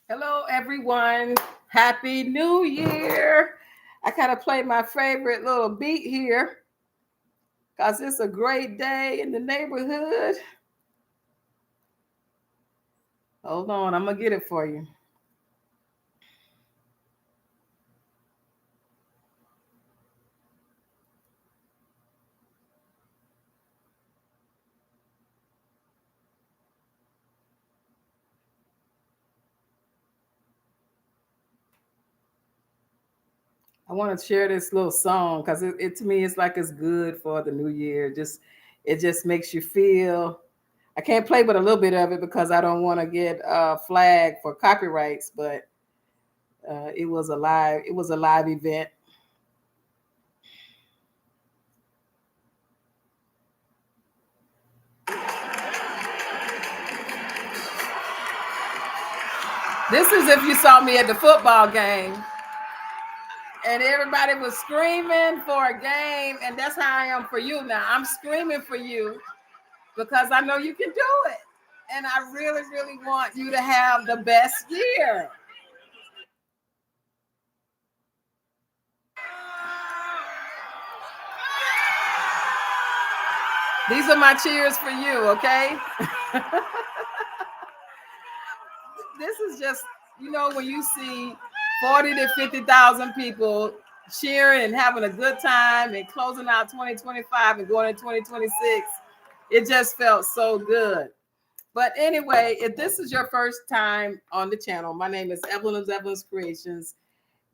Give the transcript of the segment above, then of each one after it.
Hello, everyone. Happy New Year. I kind of played my favorite little beat here because it's a great day in the neighborhood. Hold on, I'm going to get it for you. I want to share this little song because it to me it's like it's good for the new year. It just makes you feel. I can't play but a little bit of it because I don't want to get flagged for copyrights. But it was a live event. This is if you saw me at the football game and everybody was screaming for a game, and that's how I am for you now. I'm screaming for you because I know you can do it. And I really, really want you to have the best year. These are my cheers for you, okay? This is just, when you see 40 to 50,000 people cheering and having a good time and closing out 2025 and going into 2026, it just felt so good. But anyway, if this is your first time on the channel, my name is Evelyn of Evelyn's Creations,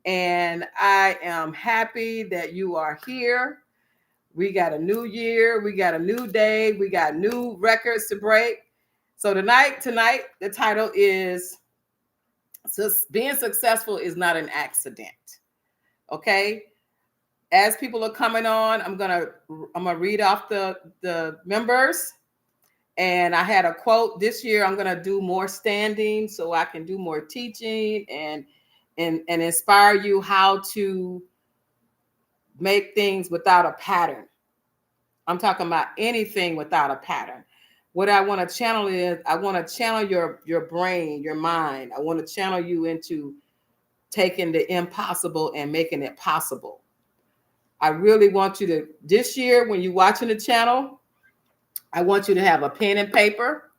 and I am happy that you are here. We got a new year, we got a new day, we got new records to break. So tonight, the title is Being Successful is Not an Accident. Okay. As people are coming on, I'm gonna read off the members. And I had a quote this year. I'm gonna do more standing so I can do more teaching and inspire you how to make things without a pattern. I'm talking about anything without a pattern. What I want to channel is I want to channel your brain, your mind. I want to channel you into taking the impossible and making it possible. I really want you to, this year, when you're watching the channel, I want you to have a pen and paper.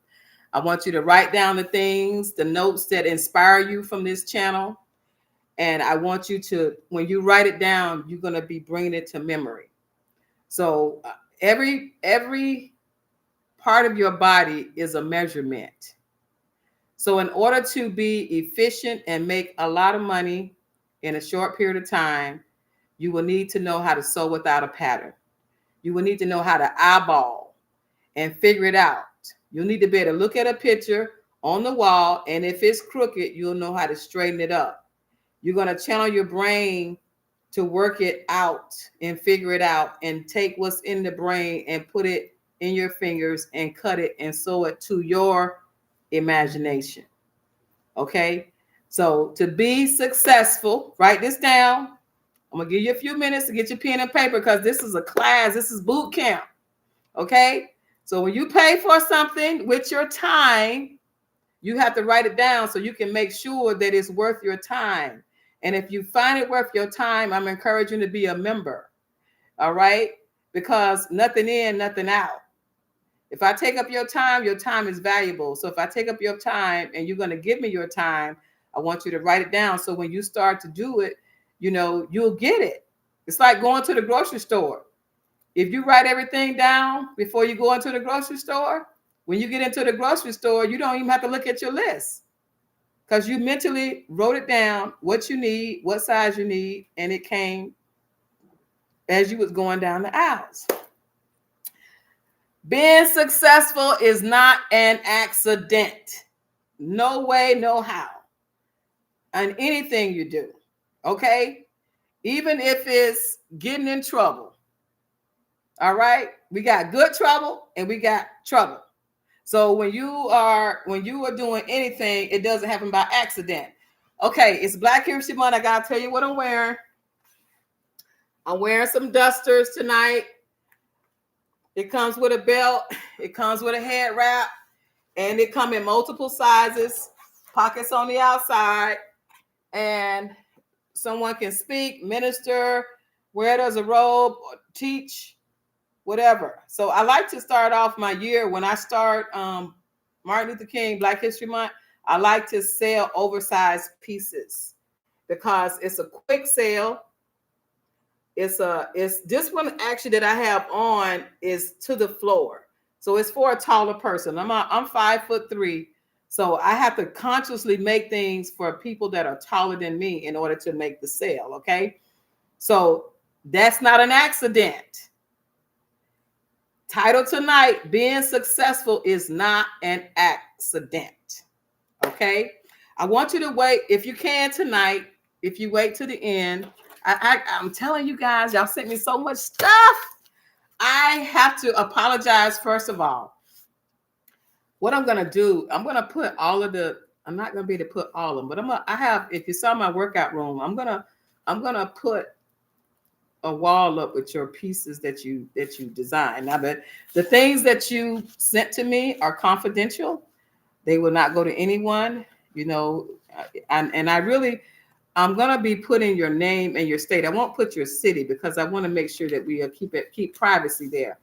I want you to write down the things, the notes that inspire you from this channel. And I want you to, when you write it down, you're going to be bringing it to memory. So every part of your body is a measurement. So in order to be efficient and make a lot of money in a short period of time, you will need to know how to sew without a pattern. You will need to know how to eyeball and figure it out. You'll need to be able to look at a picture on the wall, and if it's crooked, you'll know how to straighten it up. You're going to channel your brain to work it out and figure it out and take what's in the brain and put it in your fingers and cut it and sew it to your imagination. Okay? So to be successful, write this down. I'm going to give you a few minutes to get your pen and paper because this is a class. This is boot camp. Okay? So when you pay for something with your time, you have to write it down so you can make sure that it's worth your time. And if you find it worth your time, I'm encouraging you to be a member. All right? Because nothing in, nothing out. If I take up your time is valuable. So if I take up your time and you're going to give me your time, I want you to write it down. So when you start to do it, you'll get it. It's like going to the grocery store. If you write everything down before you go into the grocery store, when you get into the grocery store, you don't even have to look at your list because you mentally wrote it down, what you need, what size you need, and it came as you was going down the aisles. Being successful is not an accident. No way, no how. On anything you do, okay? Even if it's getting in trouble. All right? We got good trouble and we got trouble. So when you are doing anything, it doesn't happen by accident. Okay, it's Black History Month. I gotta tell you what I'm wearing. I'm wearing some dusters tonight. It comes with a belt. It comes with a head wrap, and it comes in multiple sizes. pockets on the outside, and someone can speak, minister, wear it as a robe, or teach, whatever. So I like to start off my year when I start Martin Luther King Black History Month. I like to sell oversized pieces because it's a quick sale. It's this one actually that I have on is to the floor. So it's for a taller person. I'm 5'3". So I have to consciously make things for people that are taller than me in order to make the sale. Okay. So that's not an accident. Title tonight, being successful is not an accident. Okay. I want you to wait if you can tonight. If you wait to the end, I'm telling you guys, y'all sent me so much stuff. I have to apologize first of all. What I'm gonna do, I'm gonna put all of the. I'm not gonna be able to put all of them, but I have. If you saw my workout room, I'm gonna put a wall up with your pieces that you design. Now, but the things that you sent to me are confidential. They will not go to anyone. You know, and I really. I'm gonna be putting your name and your state. I won't put your city because I want to make sure that we keep privacy there.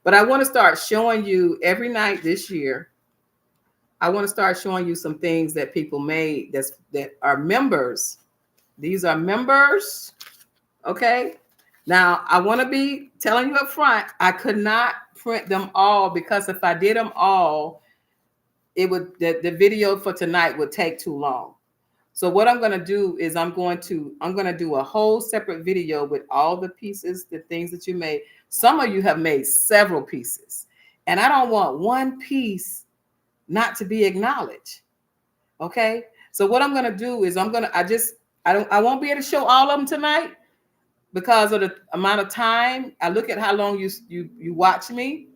But I want to start showing you every night this year. I want to start showing you some things that people made that are members. These are members. Okay. Now I want to be telling you up front, I could not print them all because if I did them all, it would the video for tonight would take too long. So what I'm going to do is I'm going to do a whole separate video with all the pieces, the things that you made. Some of you have made several pieces, and I don't want one piece not to be acknowledged. Okay. So what I'm going to do is I won't be able to show all of them tonight because of the amount of time. I look at how long you watch me.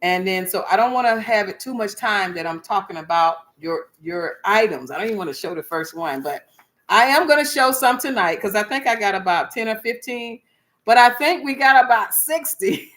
And then, so I don't want to have it too much time that I'm talking about your items. I don't even want to show the first one, but I am going to show some tonight because I think I got about 10 or 15, but I think we got about 60.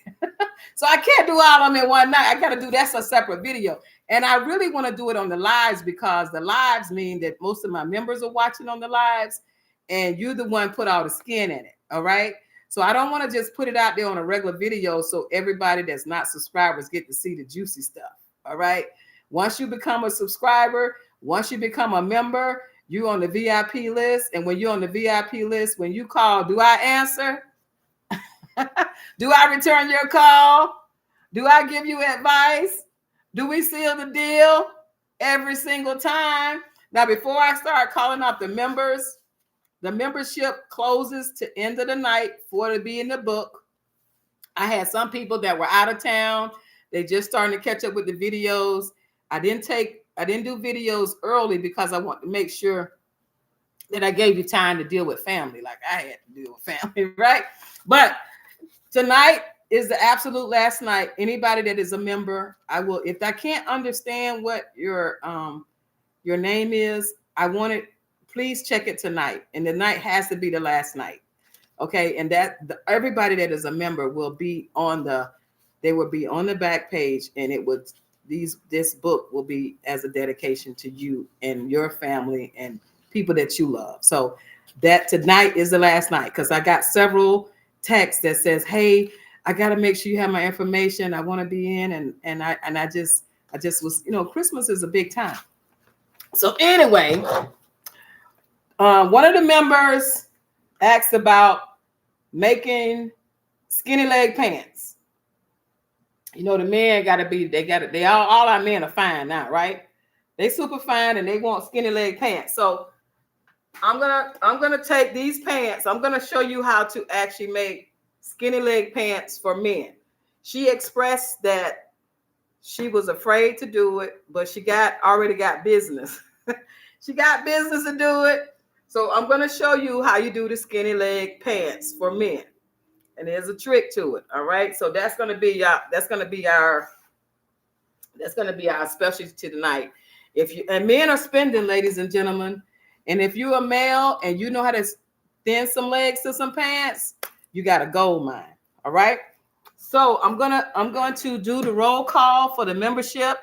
So I can't do all of them in one night. I got to do that's a separate video. And I really want to do it on the lives because the lives mean that most of my members are watching on the lives and you're the one put all the skin in it. All right. So I don't want to just put it out there on a regular video so everybody that's not subscribers get to see the juicy stuff. All right. Once you become a subscriber, once you become a member, you're on the VIP list. And when you're on the VIP list, when you call, do I answer? Do I return your call? Do I give you advice? Do we seal the deal every single time? Now, before I start calling up the members, the membership closes to end of the night for it to be in the book. I had some people that were out of town. They just starting to catch up with the videos. I didn't do videos early because I want to make sure that I gave you time to deal with family like I had to deal with family, right? But tonight is the absolute last night. Anybody that is a member, I will, if I can't understand what your name is, I want it. Please check it tonight. And the night has to be the last night. Okay. And everybody that is a member will be on the back page, and this book will be as a dedication to you and your family and people that you love. So that tonight is the last night because I got several texts that says, hey, I got to make sure you have my information. I want to be in. And I just was, Christmas is a big time. So anyway, one of the members asked about making skinny leg pants. The men all our men are fine now, right? They super fine and they want skinny leg pants. So I'm gonna take these pants. I'm gonna show you how to actually make skinny leg pants for men. She expressed that she was afraid to do it, but she already got business. She got business to do it. So I'm going to show you how you do the skinny leg pants for men. And there's a trick to it. All right. So that's going to be our specialty tonight. And men are spending, ladies and gentlemen. And if you're a male and you know how to thin some legs to some pants, you got a gold mine. All right. So I'm going to do the roll call for the membership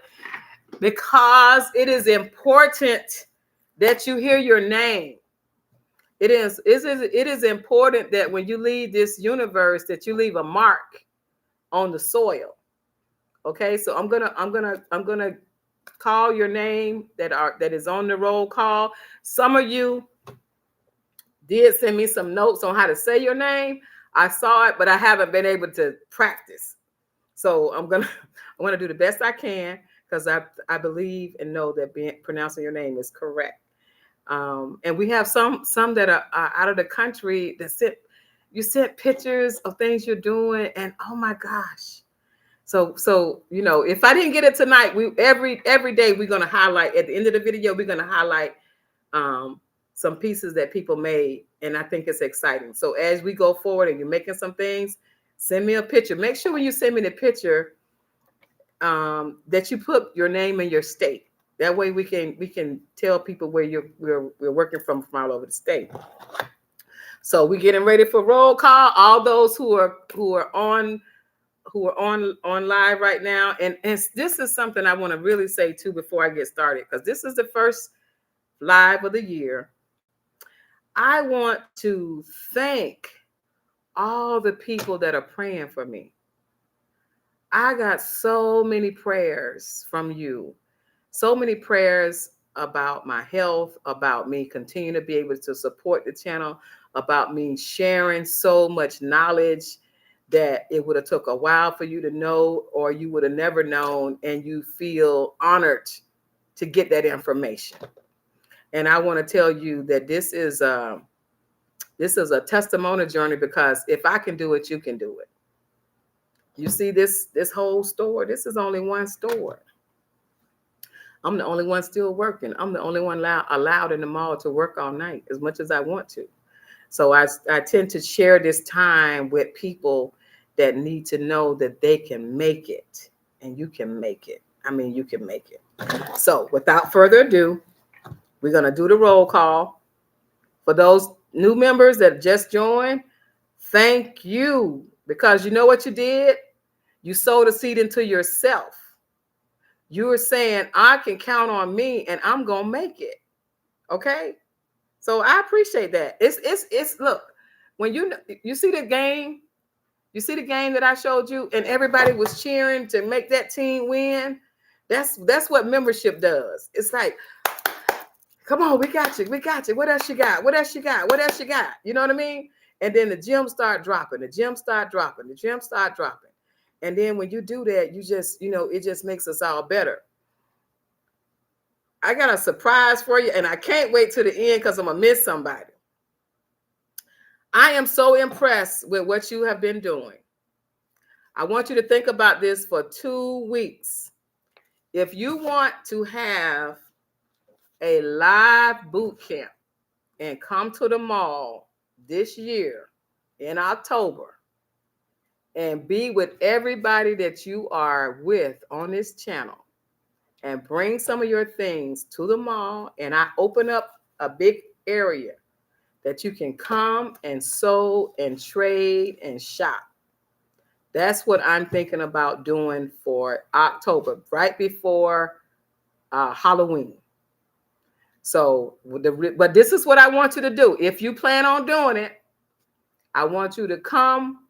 because it is important that you hear your name. It is important that when you leave this universe that you leave a mark on the soil. Okay, so I'm gonna call your name that is on the roll call. Some of you did send me some notes on how to say your name. I saw it, but I haven't been able to practice. So I'm gonna do the best I can because I believe and know that pronouncing your name is correct. And we have some that are out of the country that sent pictures of things you're doing, and oh my gosh. So if I didn't get it tonight, we every day we're gonna highlight at the end of the video, we're gonna highlight um, some pieces that people made, and I think it's exciting. So as we go forward and you're making some things, send me a picture. Make sure when you send me the picture that you put your name and your state. That way we can tell people where we're working from all over the state. So we're getting ready for roll call. All those who are on live right now, and this is something I want to really say too before I get started, because this is the first live of the year. I want to thank all the people that are praying for me. I got so many prayers from you, so many prayers about my health, about me continue to be able to support the channel, about me sharing so much knowledge that it would have took a while for you to know, or you would have never known, and you feel honored to get that information. And I want to tell you that this is a testimony journey, because if I can do it, you can do it. You see this whole store, this is only one store. I'm the only one still working. I'm the only one allowed in the mall to work all night as much as I want to. So I tend to share this time with people that need to know that they can make it, and you can make it. I mean, you can make it. So without further ado, we're going to do the roll call. For those new members that just joined, thank you, because you know what you did? You sowed a seed into yourself. You were saying, I can count on me and I'm going to make it. Okay? So I appreciate that. It's look, when you see the game, that I showed you and everybody was cheering to make that team win. That's what membership does. It's like, come on, we got you. We got you. What else you got? What else you got? What else you got? You know what I mean? And then the gems start dropping. The gems start dropping. The gems start dropping. And then when you do that, you just, it just makes us all better. I got a surprise for you, and I can't wait to the end because I'm going to miss somebody. I am so impressed with what you have been doing. I want you to think about this for 2 weeks. If you want to have a live boot camp and come to the mall this year in October and be with everybody that you are with on this channel and bring some of your things to the mall, and I open up a big area that you can come and sew and trade and shop. That's what I'm thinking about doing for October, right before Halloween. So, but this is what I want you to do. If you plan on doing it, I want you to come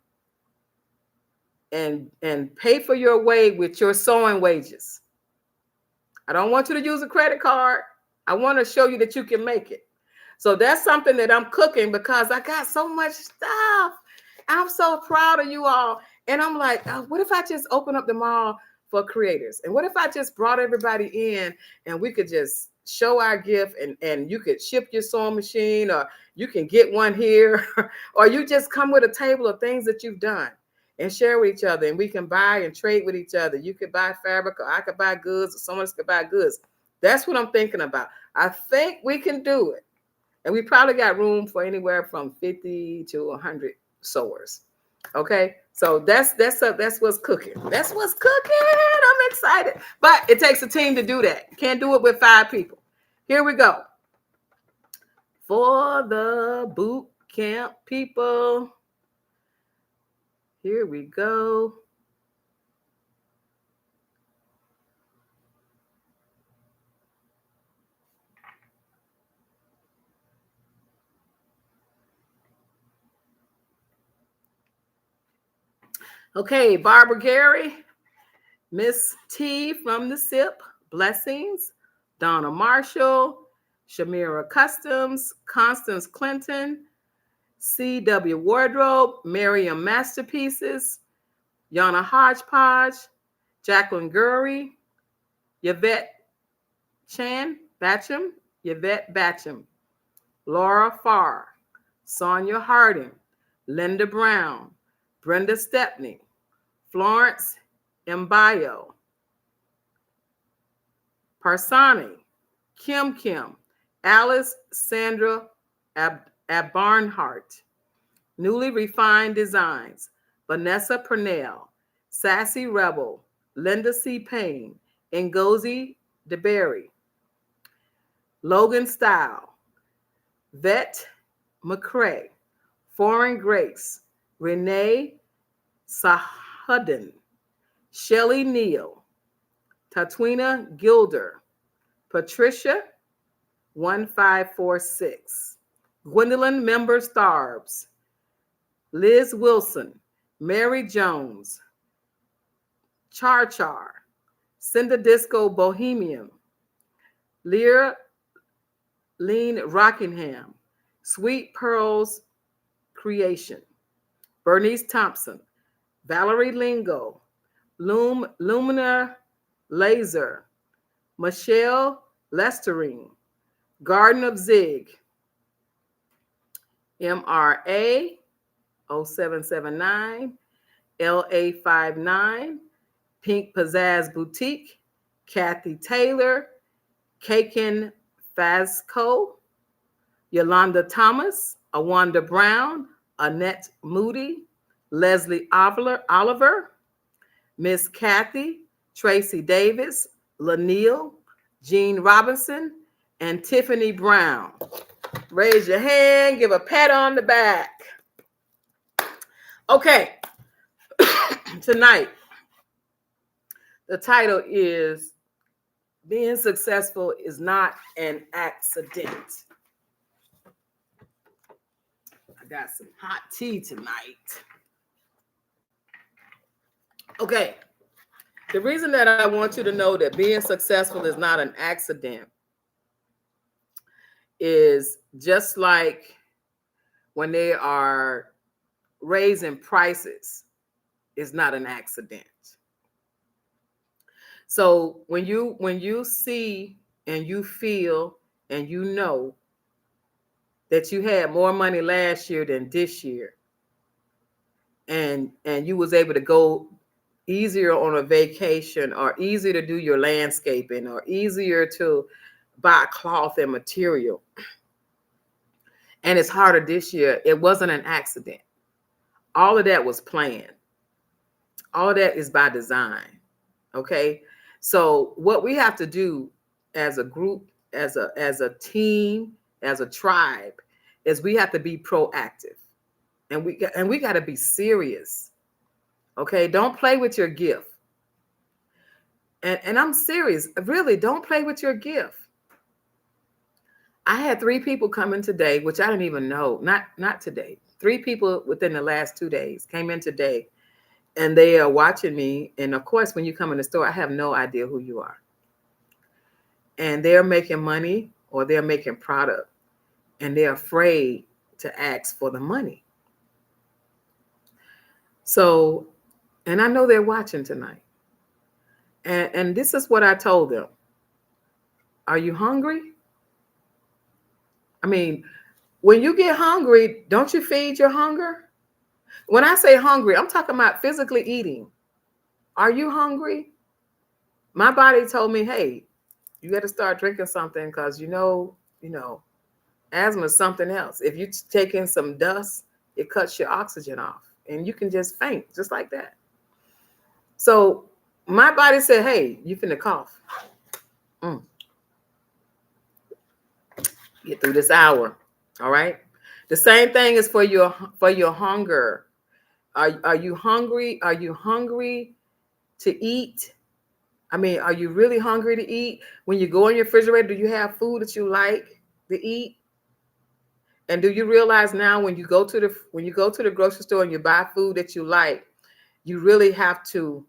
and pay for your way with your sewing wages. I don't want you to use a credit card. I want to show you that you can make it. So that's something that I'm cooking, because I got so much stuff. I'm so proud of you all. And I'm like, what if I just open up the mall for creators? And what if I just brought everybody in and we could just show our gift, and you could ship your sewing machine, or you can get one here, or you just come with a table of things that you've done and share with each other, and we can buy and trade with each other. You could buy fabric, or I could buy goods, or someone else could buy goods. That's what I'm thinking about. I think we can do it. And we probably got room for anywhere from 50 to 100 sewers. Okay, so that's what's cooking. That's what's cooking. I'm excited, but it takes a team to do that. You can't do it with 5 people. Here we go. For the boot camp people, here we go. Okay, Barbara Gary, Miss T from the SIP, Blessings, Donna Marshall, Shamira Customs, Constance Clinton, C.W. Wardrobe, Miriam Masterpieces, Yana Hodgepodge, Jacqueline Gurry, Yvette Batcham, Yvette Batcham, Laura Farr, Sonia Harding, Linda Brown, Brenda Stepney, Florence Mbayo, Parsani, Kim, Alice Sandra Barnhart, Newly Refined Designs, Vanessa Purnell, Sassy Rebel, Linda C. Payne, Ngozi DeBerry, Logan Style, Vet McCrae, Foreign Grace, Renee Sahudin, Shelley Neal, Tatwina Gilder, Patricia 1546, Gwendolyn Member Starbs, Liz Wilson, Mary Jones, Char, Cinda Disco Bohemian, Lear Lean Rockingham, Sweet Pearls Creation, Bernice Thompson, Valerie Lingo, Lumina Laser, Michelle Lestering, Garden of Zig, MRA 0779, LA59, Pink Pizzazz Boutique, Kathy Taylor, Kaken Fazco, Yolanda Thomas, Awanda Brown, Annette Moody, Leslie Oliver, Miss Kathy, Tracy Davis, Lanille, Jean Robinson, and Tiffany Brown. Raise your hand, give a pat on the back. Okay, tonight, the title is Being Successful is Not an Accident. I got some hot tea tonight. Okay, the reason that I want you to know that being successful is not an accident is just like when they are raising prices, is not an accident. So when you see and you feel and you know that you had more money last year than this year, and you was able to go easier on a vacation, or easier to do your landscaping, or easier to buy cloth and material, and it's harder this year, it wasn't an accident. All of that was planned. All of that is by design. Okay, so what we have to do as a group, as a team, as a tribe, is we have to be proactive, and we got to be serious. Okay, don't play with your gift. And I'm serious. Really, don't play with your gift. I had 3 people come in today, which I didn't even know. Not today. 3 people within the last 2 days came in today, and they are watching me. And of course, when you come in the store, I have no idea who you are. And they're making money, or they're making product, and they're afraid to ask for the money. So, and I know they're watching tonight. And this is what I told them. Are you hungry? I mean, when you get hungry, don't you feed your hunger? When I say hungry, I'm talking about physically eating. Are you hungry? My body told me, hey, you got to start drinking something, because you know, asthma is something else. If you take in some dust, it cuts your oxygen off, and you can just faint just like that. So my body said, hey, you finna cough. Get through this hour. All right. The same thing is for your hunger. Are you hungry? Are you hungry to eat? I mean, are you really hungry to eat? When you go in your refrigerator, do you have food that you like to eat? And do you realize now when you go to the grocery store and you buy food that you like, you really have to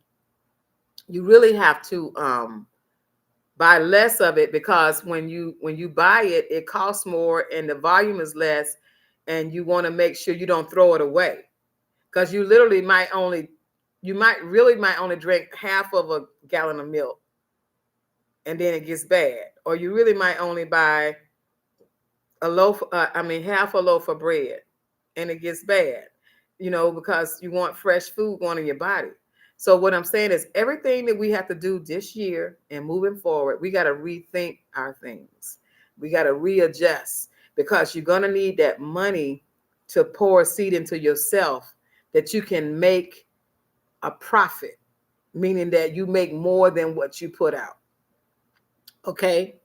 buy less of it, because when you buy it, it costs more and the volume is less, and you want to make sure you don't throw it away, because you literally might only drink half of a gallon of milk and then it gets bad, or you really might only buy half a loaf of bread and it gets bad, because you want fresh food going in your body. So what I'm saying is, everything that we have to do this year and moving forward, we got to rethink our things. We got to readjust, because you're going to need that money to pour a seed into yourself, that you can make a profit, meaning that you make more than what you put out. Okay.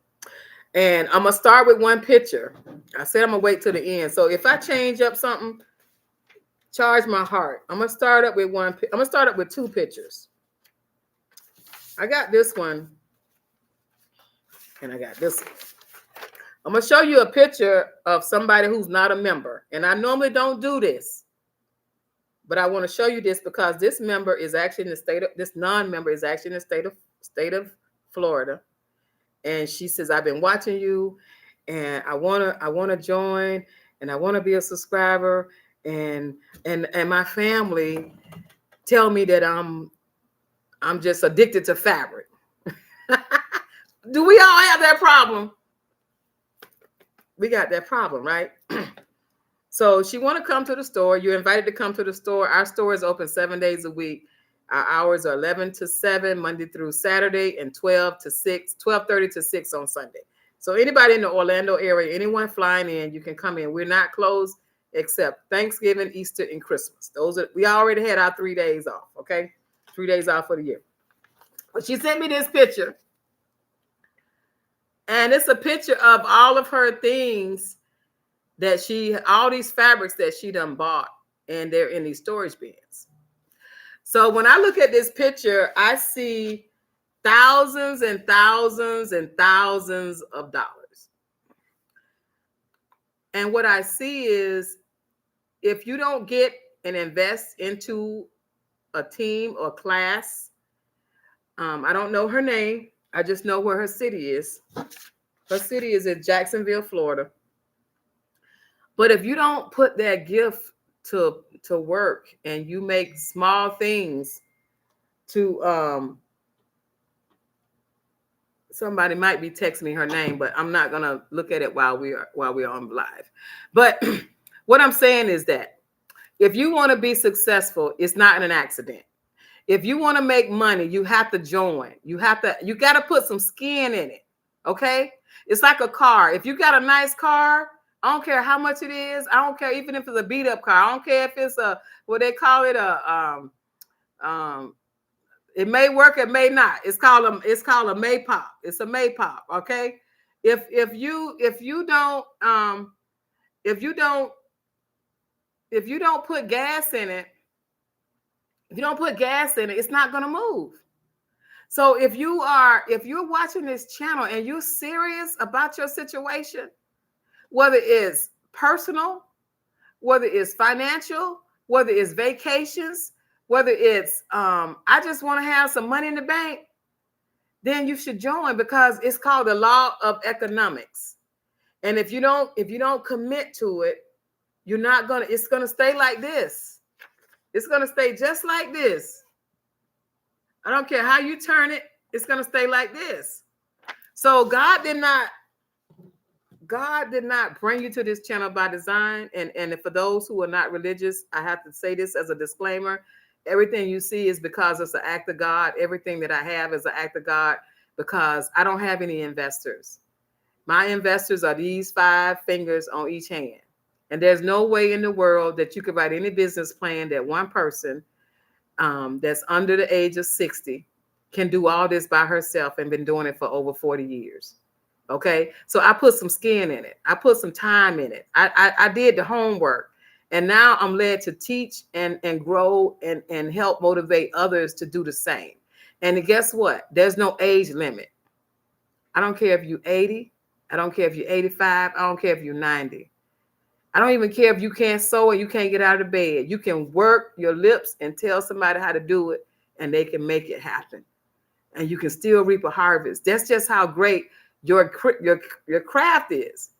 And I'm going to start with one picture. I said I'm going to wait till the end. So if I change up something, charge my heart. I'm going to start up with two pictures. I got this one and I got this one. I'm going to show you a picture of somebody who's not a member. And I normally don't do this, but I want to show you this because this non-member is actually in the state of Florida. And she says, I've been watching you and I want to join, and I want to be a subscriber, and my family tell me that I'm just addicted to fabric. Do we all have that problem? We got that problem, right? So she want to come to the store. You're invited to come to the store. Our store is open 7 days a week. Our hours are 11 to 7, Monday through Saturday, and 12:30 to 6 on Sunday. So anybody in the Orlando area, anyone flying in, you can come in. We're not closed except Thanksgiving, Easter, and Christmas. We already had our 3 days off, okay? 3 days off for the year. But she sent me this picture. And it's a picture of all of her things all these fabrics that she done bought, and they're in these storage bins. So when I look at this picture, I see thousands and thousands and thousands of dollars. And what I see is, if you don't get and invest into a team or class, I don't know her name. I just know where her city is. Her city is in Jacksonville, Florida. But if you don't put that gift to work, and you make small things to somebody might be texting me her name, but I'm not gonna look at it while we're on live. But what I'm saying is that if you want to be successful, it's not an accident. If you want to make money, you have to join. You got to put some skin in it. Okay? It's like a car. If you got a nice car, I don't care how much it is. I don't care even if it's a beat up car. I don't care if it's what they call it, it may work, it may not. It's called a Maypop. It's a Maypop. Okay. If you don't put gas in it, it's not going to move. So if you're watching this channel and you're serious about your situation, whether it's personal, whether it's financial, whether it's vacations, whether it's I just want to have some money in the bank, then you should join, because it's called the law of economics. And if you don't commit to it, it's gonna stay like this. It's gonna stay just like this. I don't care how you turn it, it's gonna stay like this. So God did not bring you to this channel by design. And for those who are not religious, I have to say this as a disclaimer. Everything you see is because it's an act of God. Everything that I have is an act of God, because I don't have any investors. My investors are these 5 fingers on each hand. And there's no way in the world that you could write any business plan that one person that's under the age of 60 can do all this by herself and been doing it for over 40 years. Okay. So I put some skin in it. I put some time in it. I did the homework, and now I'm led to teach and grow and help motivate others to do the same. And guess what? There's no age limit. I don't care if you're 80. I don't care if you're 85. I don't care if you're 90. I don't even care if you can't sew and you can't get out of bed. You can work your lips and tell somebody how to do it, and they can make it happen. And you can still reap a harvest. That's just how great your craft is.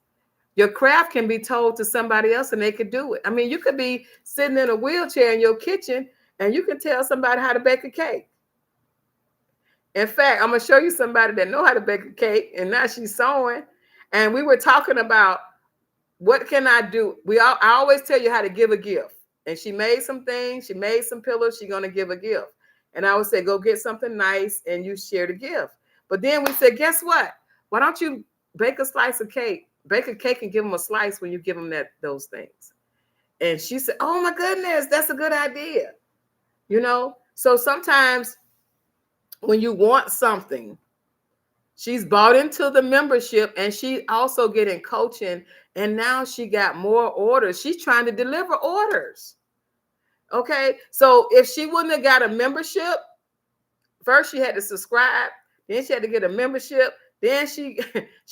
Your craft can be told to somebody else and they could do it. I mean, you could be sitting in a wheelchair in your kitchen and you can tell somebody how to bake a cake. In fact, I'm going to show you somebody that know how to bake a cake, and now she's sewing. And we were talking about, what can I do? I always tell you how to give a gift. And she made some things. She made some pillows. She's going to give a gift. And I would say, go get something nice and you share the gift. But then we said, guess what? Why don't you bake a slice of cake? Bake a cake and give them a slice when you give them those things. And she said, oh my goodness, that's a good idea. You know, so sometimes when you want something, she's bought into the membership and she also getting coaching, and now she got more orders. She's trying to deliver orders. Okay, so if she wouldn't have got a membership, first she had to subscribe, then she had to get a membership, then she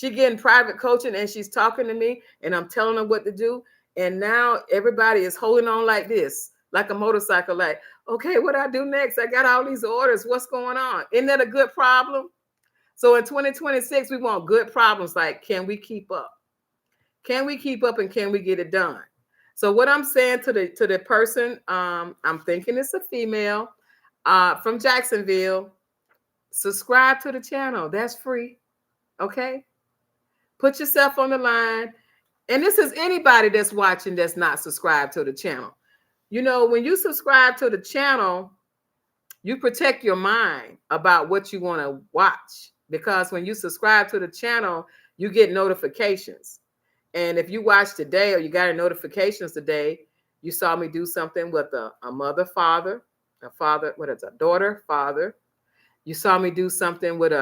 getting private coaching and she's talking to me and I'm telling her what to do. And now everybody is holding on like this, like a motorcycle, like, okay, what do I do next? I got all these orders. What's going on? Isn't that a good problem? So in 2026, we want good problems like, can we keep up? Can we keep up and can we get it done? So what I'm saying to the person, I'm thinking it's a female from Jacksonville, subscribe to the channel. That's free. Okay. Put yourself on the line. And this is anybody that's watching that's not subscribed to the channel. You know, when you subscribe to the channel, you protect your mind about what you want to watch, because when you subscribe to the channel, you get notifications. And if you watch today or you got notifications today, you saw me do something with a daughter, father. You saw me do something with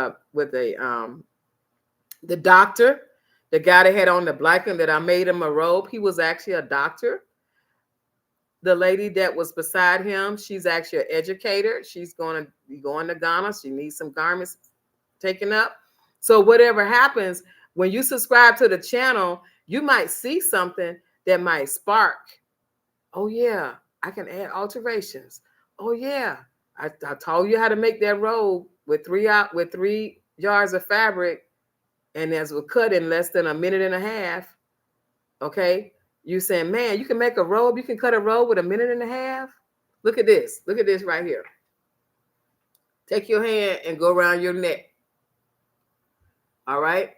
the doctor, the guy that had on the black one that I made him a robe. He was actually a doctor. The lady that was beside him, she's actually an educator. She's going to be going to Ghana. She needs some garments taken up. So whatever happens, when you subscribe to the channel, you might see something that might spark. Oh yeah, I can add alterations. Oh yeah, I told you how to make that robe with 3 yards of fabric, and as we cut in less than a minute and a half. Okay, you saying, man, you can make a robe, you can cut a robe with a minute and a half. Look at this. Look at this right here. Take your hand and go around your neck. All right.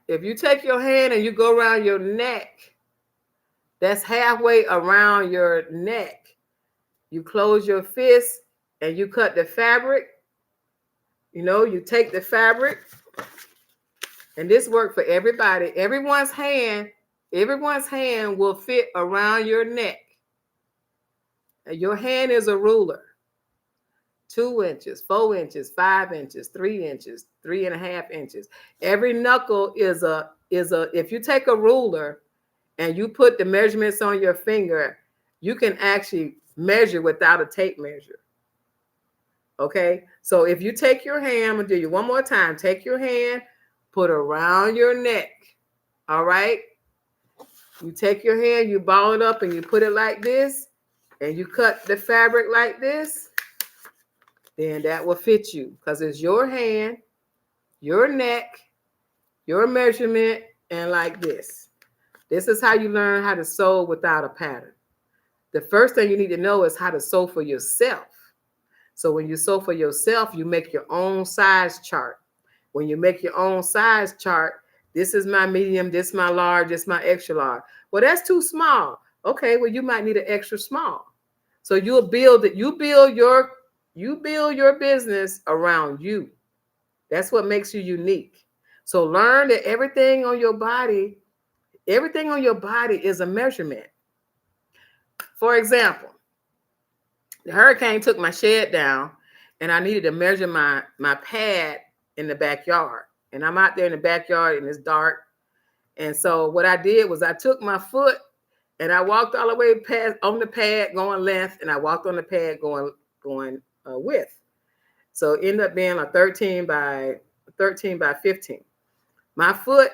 If you take your hand and you go around your neck, that's halfway around your neck. You close your fist and you cut the fabric. You know, you take the fabric, and this works for everybody. Everyone's hand will fit around your neck. And your hand is a ruler. 2 inches, 4 inches, 5 inches, 3 inches, 3.5 inches. Every knuckle is a, if you take a ruler and you put the measurements on your finger, you can actually measure without a tape measure. Okay. So if you take your hand, I'm gonna do you one more time. Take your hand, put around your neck. All right. You take your hand, you ball it up and you put it like this, and you cut the fabric like this. Then that will fit you, because it's your hand, your neck, your measurement, and like this. This is how you learn how to sew without a pattern. The first thing you need to know is how to sew for yourself. So when you sew for yourself, you make your own size chart. When you make your own size chart, this is my medium, this is my large, this is my extra large. Well, that's too small. Okay, well, you might need an extra small. So you'll build it. You build your business around you. That's what makes you unique. So learn that everything on your body is a measurement. For example, the hurricane took my shed down and I needed to measure my pad in the backyard. And I'm out there in the backyard and it's dark. And so what I did was I took my foot and I walked all the way past on the pad going length, and I walked on the pad going width. So it ended up being a 13 by 15. My foot,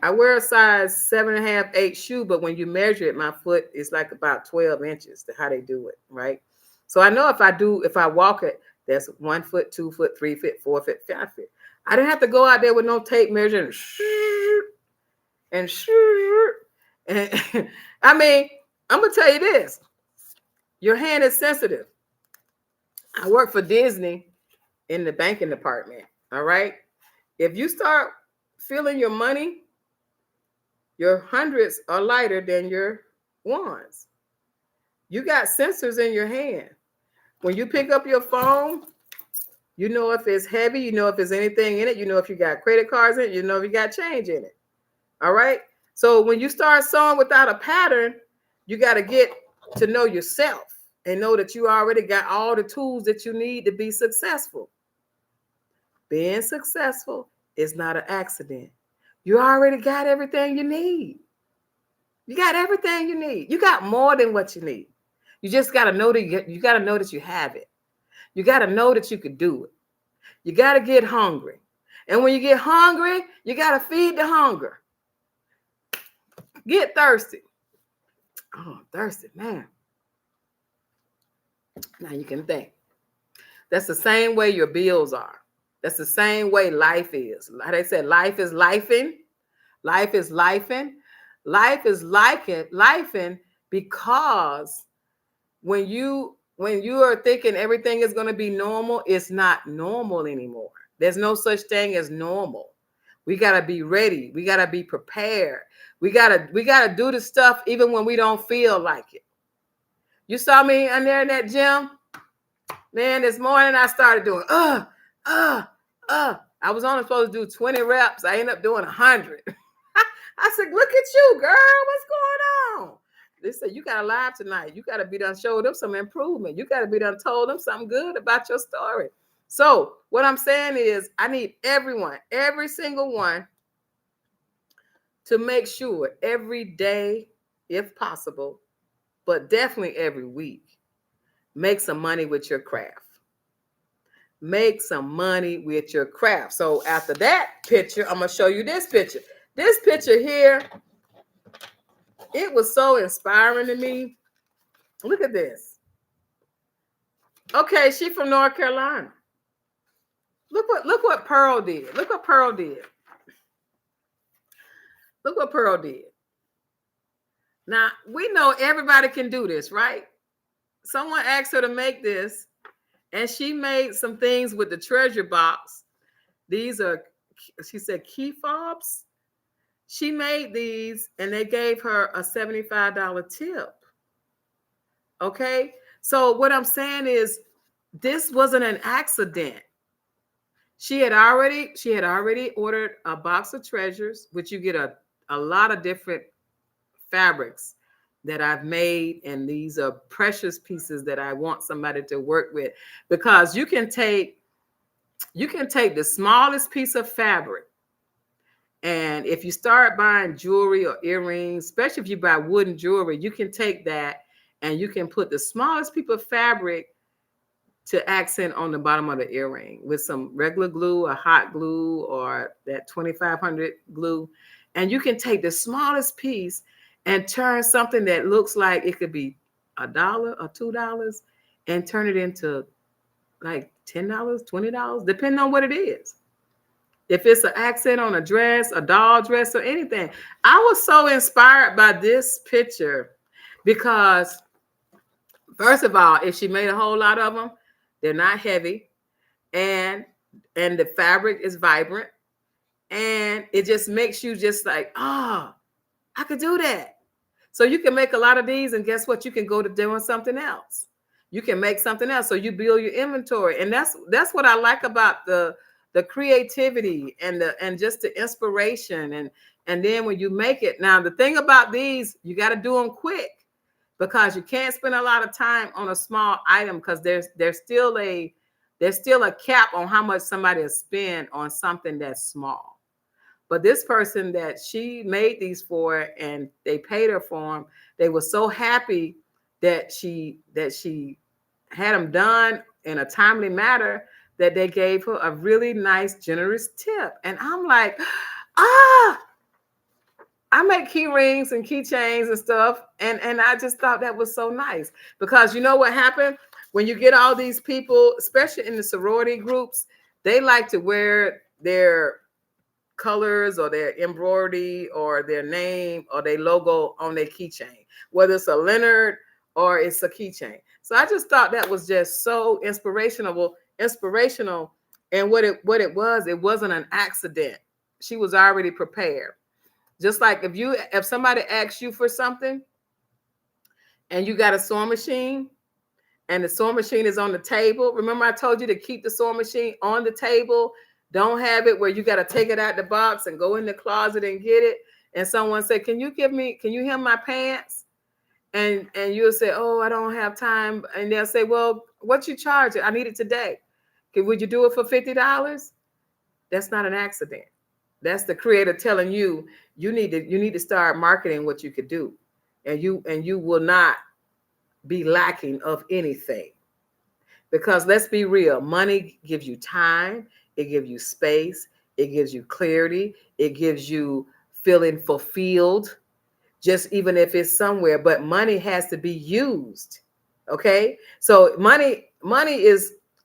I wear a size 7.5, 8 shoe, but when you measure it, my foot is like about 12 inches to how they do it, right? So I know if I walk it, that's 1 foot, 2 foot, 3 foot, 4 foot, 5 foot. I didn't have to go out there with no tape measure and I mean, I'm gonna tell you this: your hand is sensitive. I work for Disney in the banking department. All right, if you start feeling your money, your hundreds are lighter than your ones. You got sensors in your hand. When you pick up your phone, you know if it's heavy, you know if there's anything in it, you know if you got credit cards in it, you know if you got change in it. All right. So when you start sewing without a pattern, you got to get to know yourself and know that you already got all the tools that you need to be successful. Being successful is not an accident. You already got everything you need. You got everything you need. You got more than what you need. You just got to know that you got to know that you have it. You got to know that you could do it. You got to get hungry. And when you get hungry, you got to feed the hunger. Get thirsty. Oh, thirsty, man. Now you can think. That's the same way your bills are. That's the same way life is. Like they said, life is lifing. Life is lifing. Life is lifing because when you are thinking everything is going to be normal, it's not normal anymore. There's no such thing as normal. We got to be ready. We got to be prepared. We got to do the stuff even when we don't feel like it. You saw me in there in that gym? Man, this morning I started doing, I was only supposed to do 20 reps. I ended up doing 100. I said, look at you, girl. What's going on? They said, you got to live tonight. You got to be done show them some improvement. You got to be done told them something good about your story. So what I'm saying is I need everyone, every single one, to make sure every day, if possible, but definitely every week, make some money with your craft. Make some money with your craft. So after that picture, I'm going to show you this picture. This picture here, it was so inspiring to me. Look at this. Okay, she's from North Carolina. Look what Pearl did. Look what Pearl did. Look what Pearl did. Now, we know everybody can do this, right? Someone asked her to make this, and she made some things with the treasure box. These are, she said, key fobs. She made these, and they gave her a $75 tip. Okay? So what I'm saying is, this wasn't an accident. She had already ordered a box of treasures, which you get a lot of different fabrics that I've made, and these are precious pieces that I want somebody to work with, because you can take the smallest piece of fabric, and if you start buying jewelry or earrings, especially if you buy wooden jewelry, you can take that and you can put the smallest piece of fabric to accent on the bottom of the earring with some regular glue, a hot glue, or that 2500 glue. And you can take the smallest piece and turn something that looks like it could be $1 or $2 and turn it into like $10, $20, depending on what it is. If it's an accent on a dress, a doll dress, or anything. I was so inspired by this picture because, first of all, if she made a whole lot of them, they're not heavy, and the fabric is vibrant, and it just makes you just like, I could do that. So you can make a lot of these, and guess what? You can go to doing something else. You can make something else. So you build your inventory, and that's what I like about the creativity and just the inspiration, and then when you make it. Now the thing about these, you got to do them quick, because you can't spend a lot of time on a small item, because there's still a cap on how much somebody will spend on something that's small. But this person that she made these for, and they paid her for them, they were so happy that she had them done in a timely manner that they gave her a really nice, generous tip. And I'm like, I make key rings and keychains and stuff, and I just thought that was so nice because you know what happened when you get all these people, especially in the sorority groups, they like to wear their colors or their embroidery or their name or their logo on their keychain, whether it's a Leonard or it's a keychain. So I just thought that was just so inspirational. And it wasn't an accident. She was already prepared. Just like if somebody asks you for something and you got a sewing machine and the sewing machine is on the table. Remember I told you to keep the sewing machine on the table. Don't have it where you got to take it out the box and go in the closet and get it. And someone say, can you hem my pants? And you'll say, oh, I don't have time. And they'll say, well, what you charge it? I need it today. Would you do it for $50? That's not an accident. That's the creator telling you you need to start marketing what you could do. And you will not be lacking of anything. Because let's be real, money gives you time, it gives you space, it gives you clarity, it gives you feeling fulfilled, just even if it's somewhere, but money has to be used. Okay? So money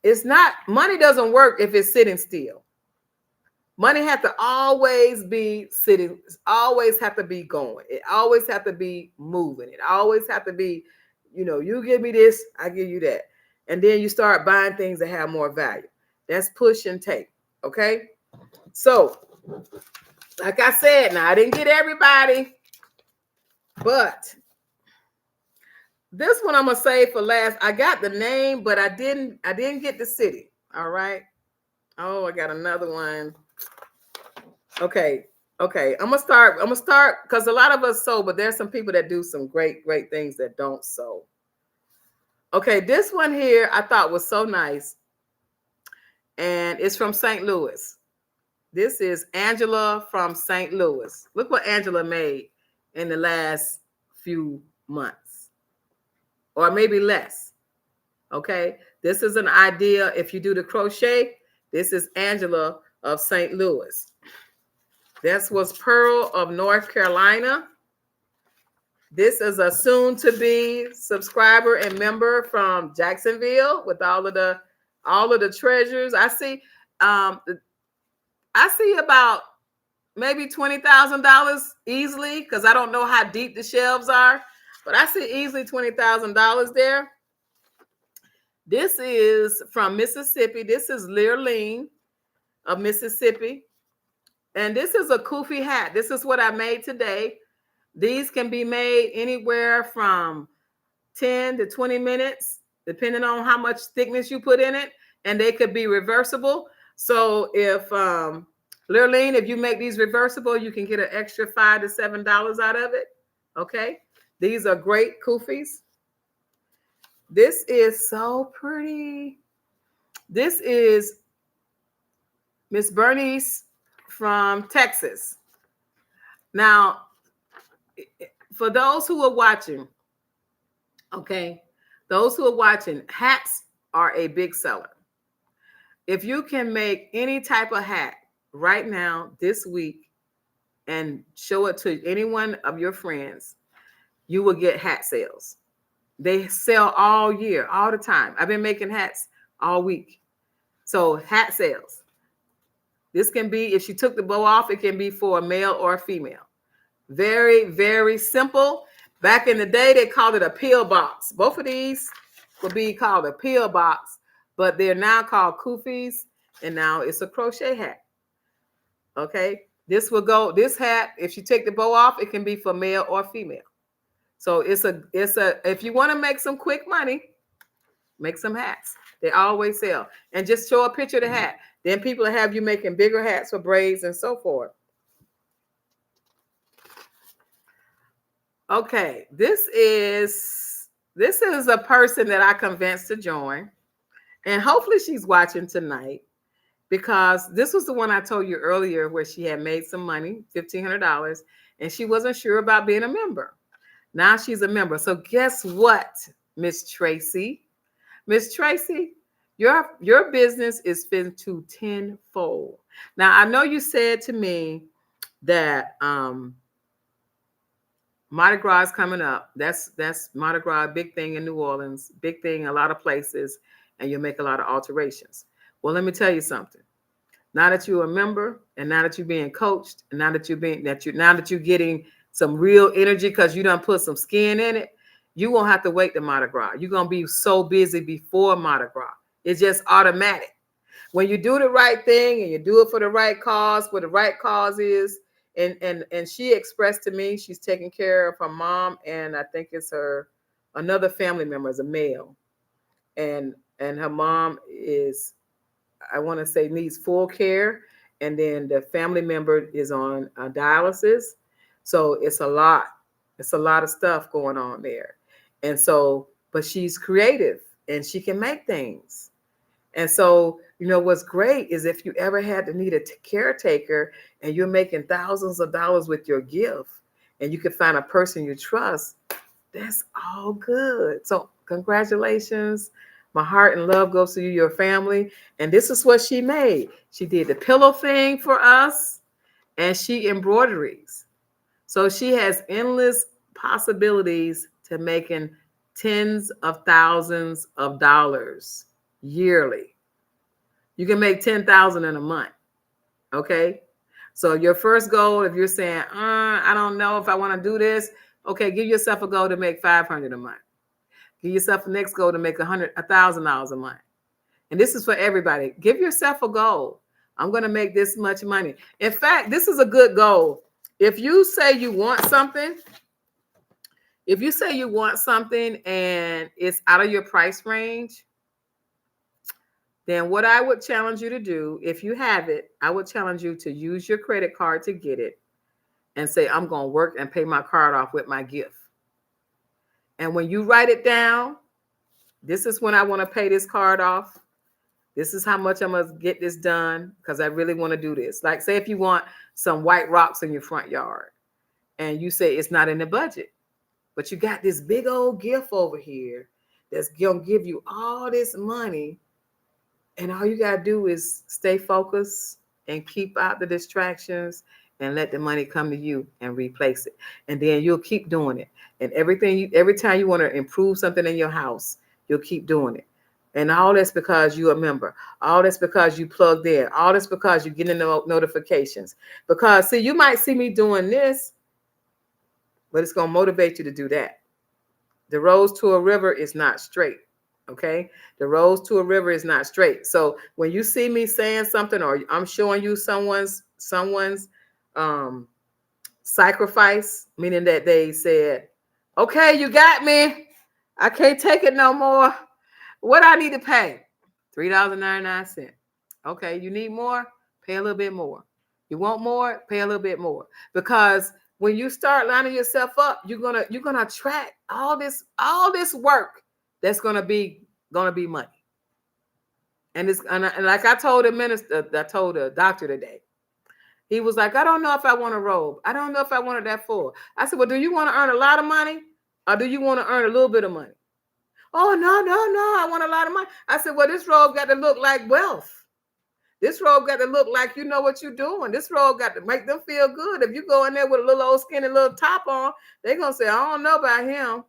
doesn't work if it's sitting still. Money has to always be sitting, always have to be going. It always have to be moving. It always have to be, you give me this, I give you that. And then you start buying things that have more value. That's push and take. Okay. So, like I said, now I didn't get everybody, but this one I'm gonna save for last. I got the name, but I didn't get the city. All right. Oh, I got another one. Okay. I'm gonna start because a lot of us sew, but there's some people that do some great things that don't sew. Okay, this one here I thought was so nice. And it's from St. Louis. This is Angela from St. Louis. Look what Angela made in the last few months, or maybe less. Okay, this is an idea. If you do the crochet, this is Angela of St. Louis. This was Pearl of North Carolina. This is a soon-to-be subscriber and member from Jacksonville with all of the treasures. I see about maybe $20,000 easily, because I don't know how deep the shelves are, but I see easily $20,000 there. This is from Mississippi. This is Learline of Mississippi. And this is a kufi hat. This is what I made today. These can be made anywhere from 10 to 20 minutes, depending on how much thickness you put in it. And they could be reversible. So if Lurleen, if you make these reversible, you can get an extra $5 to $7 out of it. Okay. These are great kufis. This is so pretty. This is Miss Bernice from Texas. Now, for those who are watching, okay, those who are watching, hats are a big seller. If you can make any type of hat right now, this week, and show it to any one of your friends, you will get hat sales. They sell all year, all the time. I've been making hats all week. So hat sales. This can be, if she took the bow off, it can be for a male or a female. Very, very simple. Back in the day, they called it a pill box. Both of these would be called a pill box, but they're now called kufis, and now it's a crochet hat. Okay, this hat, if you take the bow off, it can be for male or female. So it's a if you want to make some quick money, make some hats. They always sell. And just show a picture of the hat. Then people have you making bigger hats for braids and so forth. Okay, this is a person that I convinced to join. And hopefully she's watching tonight, because this was the one I told you earlier where she had made some money, $1,500, and she wasn't sure about being a member. Now she's a member. So guess what, Miss Tracy? Miss Tracy, your business is been to tenfold. Now, I know you said to me that Mardi Gras is coming up. That's Mardi Gras, big thing in New Orleans, big thing in a lot of places, and you'll make a lot of alterations. Well, let me tell you something. Now that you're a member, and now that you're being coached, and now that you're getting some real energy because you done put some skin in it, you won't have to wait to Mardi Gras. You're gonna be so busy before Mardi Gras. It's just automatic. When you do the right thing and you do it for the right cause, what the right cause is, and she expressed to me she's taking care of her mom, and I think it's her another family member is a male, and her mom is, I want to say, needs full care, and then the family member is on dialysis. So it's a lot of stuff going on there. And so, but she's creative and she can make things. And so, what's great is if you ever had to need a caretaker and you're making thousands of dollars with your gift, and you can find a person you trust, that's all good. So congratulations. My heart and love goes to you, your family. And this is what she made. She did the pillow thing for us, and she embroideries. So she has endless possibilities to making tens of thousands of dollars yearly. You can make 10,000 in a month. Okay. So your first goal, if you're saying, I don't know if I want to do this, okay, give yourself a goal to make 500 a month. Give yourself a next goal to make $1,000 a month. And this is for everybody. Give yourself a goal. I'm going to make this much money. In fact, this is a good goal. If you say you want something, and it's out of your price range, then what I would challenge you to do, if you have it, I would challenge you to use your credit card to get it and say, I'm going to work and pay my card off with my gift. And when you write it down, this is when I want to pay this card off. This is how much I'm going to get this done because I really want to do this. Like, say if you want some white rocks in your front yard and you say it's not in the budget, but you got this big old gift over here that's going to give you all this money. And all you got to do is stay focused and keep out the distractions and let the money come to you and replace it. And then you'll keep doing it. And every time you want to improve something in your house, you'll keep doing it. And all that's because you're a member. All that's because you plugged in. All that's because you're getting the notifications. Because, see, you might see me doing this, but it's going to motivate you to do that. The road to a river is not straight. Okay, the road to a river is not straight. So when you see me saying something, or I'm showing you someone's sacrifice, meaning that they said, okay, you got me, I can't take it no more. What I need to pay? $3.99. Okay, you need more? Pay a little bit more. You want more? Pay a little bit more. Because when you start lining yourself up, you're gonna attract all this work that's gonna be money. And like I told the doctor today. He was like, I don't know if I want a robe. I don't know if I wanted that for. I said, well, do you want to earn a lot of money, or do you want to earn a little bit of money? Oh, no, I want a lot of money. I said, well, this robe got to look like wealth. This robe got to look like you know what you're doing. This robe got to make them feel good. If you go in there with a little old skinny little top on, they're going to say, I don't know about him.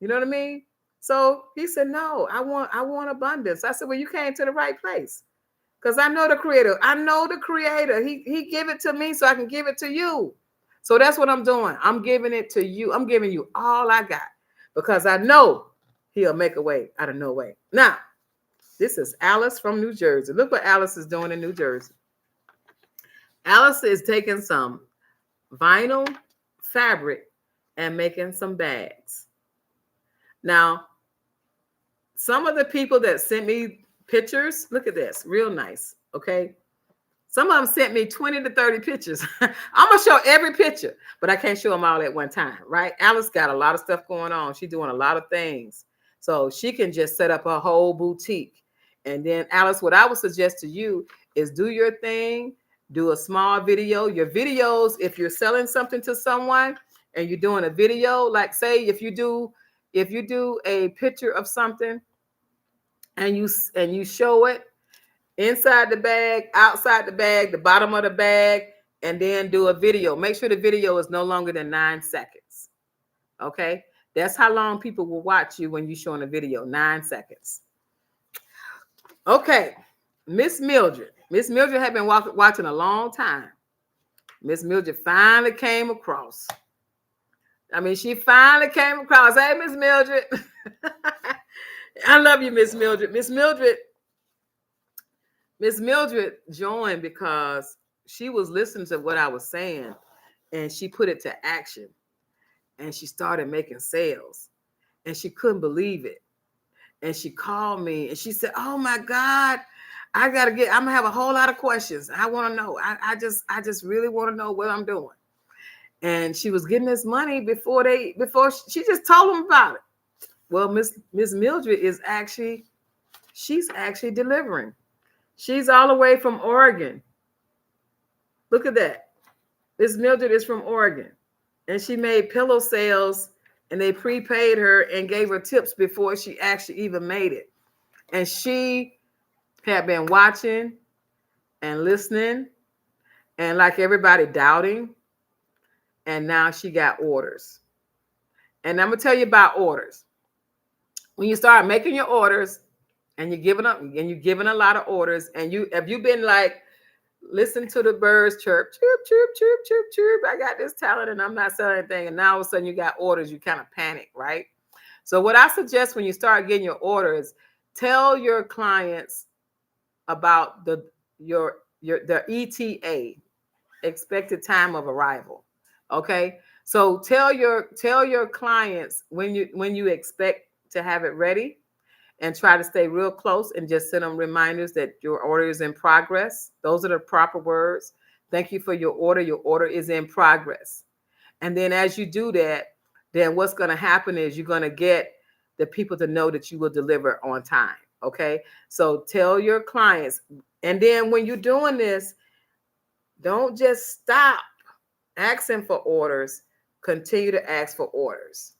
You know what I mean? So he said, no, I want abundance. I said, well, you came to the right place. Because I know the creator. He gave it to me so I can give it to you. So that's what I'm doing. I'm giving it to you. I'm giving you all I got. Because I know he'll make a way out of no way. Now, this is Alice from New Jersey. Look what Alice is doing in New Jersey. Alice is taking some vinyl fabric and making some bags. Now, some of the people that sent me pictures, look at this, real nice, okay? Some of them sent me 20 to 30 pictures. I'm going to show every picture, but I can't show them all at one time, right? Alice got a lot of stuff going on. She's doing a lot of things. So she can just set up a whole boutique. And then, Alice, what I would suggest to you is do your thing, do a small video. Your videos, if you're selling something to someone and you're doing a video, like say if you do a picture of something and you show it inside the bag, outside the bag, the bottom of the bag, and then do a video. Make sure the video is no longer than 9 seconds. Okay. That's how long people will watch you when you're showing a video, 9 seconds. Okay. Miss Mildred. Miss Mildred had been watching a long time. Miss Mildred finally came across. She finally came across. Hey, Miss Mildred. I love you, Miss Mildred. Miss Mildred joined because she was listening to what I was saying and she put it to action and she started making sales and she couldn't believe it. And she called me and she said, oh my God, I'm gonna have a whole lot of questions. I want to know. I just really want to know what I'm doing. And she was getting this money before she just told them about it. Well, Miss Mildred she's actually delivering. She's all the way from Oregon. Look at that. Miss Mildred is from Oregon. And she made pillow sales and they prepaid her and gave her tips before she actually even made it. And she had been watching and listening and like everybody doubting. And now she got orders. And I'm going to tell you about orders. When you start making your orders and you're giving a lot of orders and if you've been like, listen to the birds chirp, chirp, chirp, chirp, chirp, chirp. I got this talent and I'm not selling anything. And now all of a sudden you got orders, you kind of panic, right? So what I suggest when you start getting your orders, tell your clients about the ETA, expected time of arrival. Okay. So tell your clients when you expect to have it ready and try to stay real close and just send them reminders that your order is in progress. Those are the proper words. Thank you for your order. Your order is in progress. And then as you do that, then what's going to happen is you're going to get the people to know that you will deliver on time. Okay. So tell your clients. And then when you're doing this, don't just stop asking for orders. Continue to ask for orders.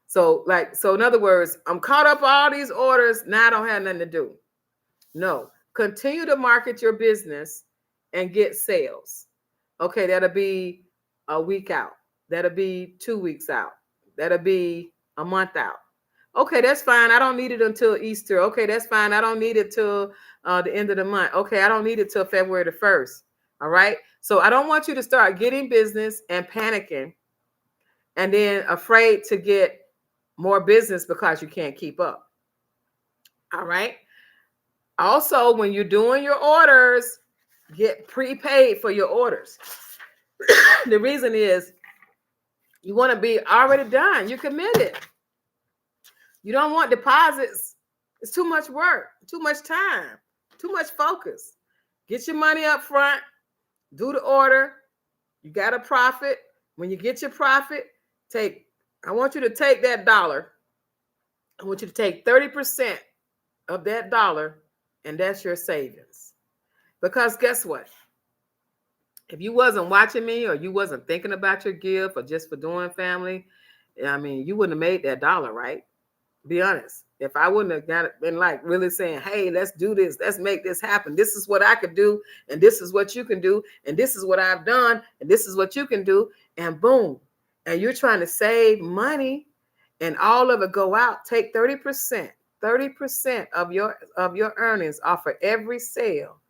So in other words, I'm caught up all these orders. Now I don't have nothing to do. No, continue to market your business and get sales. Okay, that'll be a week out. That'll be 2 weeks out. That'll be a month out. Okay, that's fine. I don't need it until Easter. Okay, that's fine. I don't need it till the end of the month. Okay, I don't need it till February the 1st. All right. So I don't want you to start getting business and panicking and then afraid to get more business because you can't keep up. All right. Also, when you're doing your orders, get prepaid for your orders. The reason is you want to be already done. You're committed. You don't want deposits. It's too much work, too much time, too much focus. Get your money up front. Do the order. You got a profit. When you get your profit, I want you to take that dollar. I want you to take 30% of that dollar, and that's your savings. Because guess what? If you wasn't watching me or you wasn't thinking about your gift or just for doing family, you wouldn't have made that dollar, right? Be honest. If I wouldn't have been like really saying, hey, let's do this. Let's make this happen. This is what I could do. And this is what you can do. And this is what I've done. And this is what you can do. And boom. And you're trying to save money and all of it go out. Take 30% of your earnings off of every sale.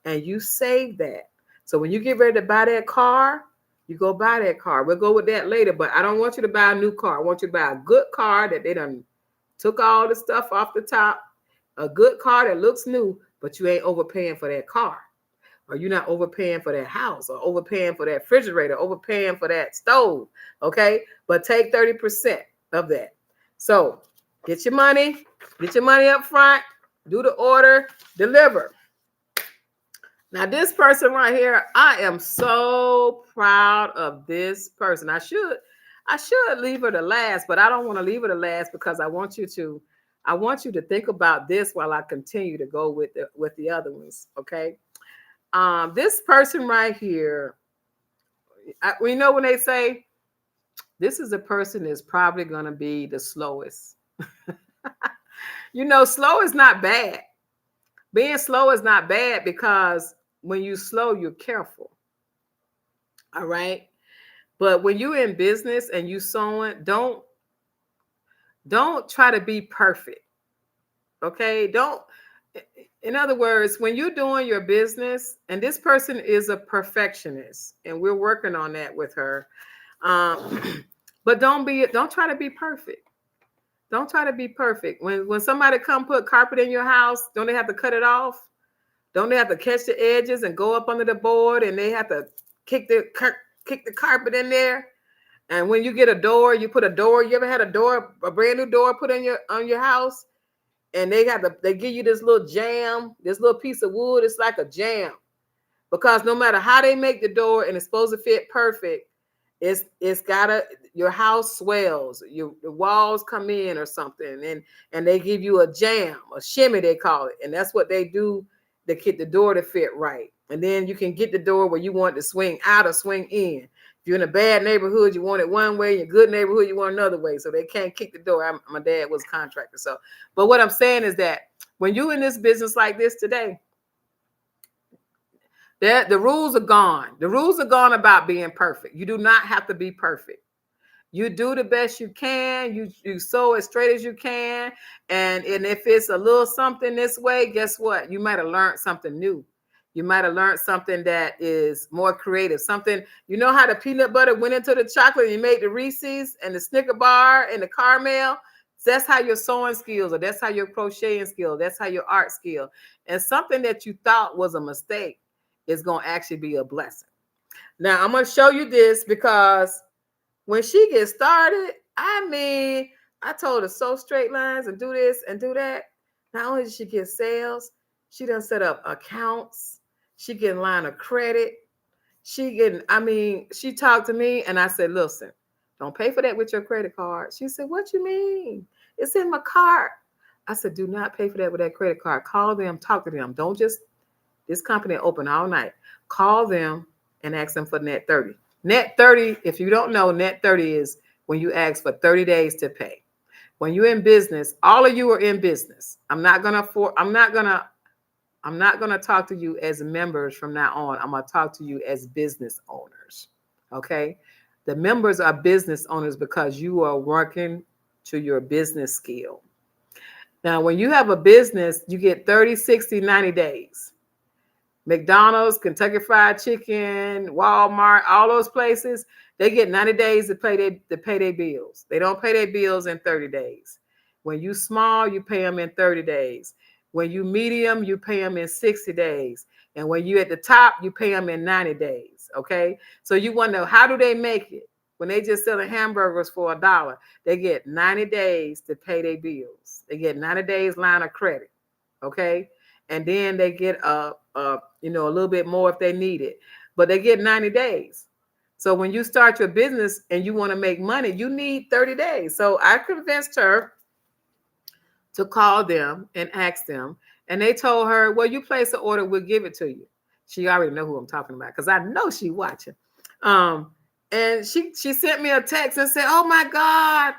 And you save that. So when you get ready to buy that car, you go buy that car. We'll go with that later. But I don't want you to buy a new car. I want you to buy a good car that they done took all the stuff off the top, a good car that looks new, but you ain't overpaying for that car, or you're not overpaying for that house, or overpaying for that refrigerator, overpaying for that stove, okay? But take 30% of that. So get your money up front, do the order, deliver. Now this person right here, I am so proud of this person. I should leave her to last, but I don't want to leave her to last because I want you to think about this while I continue to go with the other ones. Okay. This person right here, we know when they say this is a person that's probably going to be the slowest. Slow is not bad. Being slow is not bad because when you slow, you're careful. All right. But when you're in business and you sewing, don't try to be perfect. Okay? Don't, in other words, when you're doing your business, and this person is a perfectionist, and we're working on that with her. But don't try to be perfect. Don't try to be perfect. When somebody come put carpet in your house, don't they have to cut it off? Don't they have to catch the edges and go up under the board, and they have to kick the carpet in there? And when you get a door, you put a door. You ever had a brand new door put in your house, and they give you this little jam, this little piece of wood. It's like a jam, because no matter how they make the door and it's supposed to fit perfect, it's gotta, your house swells, the walls come in or something, and they give you a jam, a shimmy they call it, and that's what they do to get the door to fit right. And then you can get the door where you want to swing out or swing in. If you're in a bad neighborhood, you want it one way. In a good neighborhood, you want another way. So they can't kick the door. My dad was a contractor. So, but what I'm saying is that when you're in this business like this today, the rules are gone. The rules are gone about being perfect. You do not have to be perfect. You do the best you can. You sew as straight as you can. And if it's a little something this way, guess what? You might have learned something new. You might have learned something that is more creative. Something, you know how the peanut butter went into the chocolate and you made the Reese's and the Snicker bar and the caramel? That's how your sewing skills, or that's how your crocheting skill, that's how your art skill. And something that you thought was a mistake is going to actually be a blessing. Now, I'm going to show you this because when she gets started, I told her sew straight lines and do this and do that. Not only did she get sales, she done set up accounts. She getting line of credit. She talked to me and I said, listen, don't pay for that with your credit card. She said, what you mean? It's in my cart. I said, do not pay for that with that credit card. Call them, talk to them. Don't just, this company open all night. Call them and ask them for net 30. Net 30, if you don't know, net 30 is when you ask for 30 days to pay. When you're in business, all of you are in business. I'm not gonna talk to you as members from now on. I'm gonna talk to you as business owners. Okay? The members are business owners because you are working to your business skill. Now, when you have a business, you get 30, 60, 90 days. McDonald's, Kentucky Fried Chicken, Walmart, all those places, they get 90 days to pay their bills. They don't pay their bills in 30 days. When you small, you pay them in 30 days. When you medium, you pay them in 60 days. And when you at the top, you pay them in 90 days. Okay? So you wonder, how do they make it? When they just selling hamburgers for $1, they get 90 days to pay their bills. They get 90 days line of credit. Okay? And then they get a little bit more if they need it, but they get 90 days. So when you start your business and you want to make money, you need 30 days. So I convinced her to call them and ask them. And they told her, well, you place an order, we'll give it to you. She already know who I'm talking about because I know she watching. And she sent me a text and said, oh my God,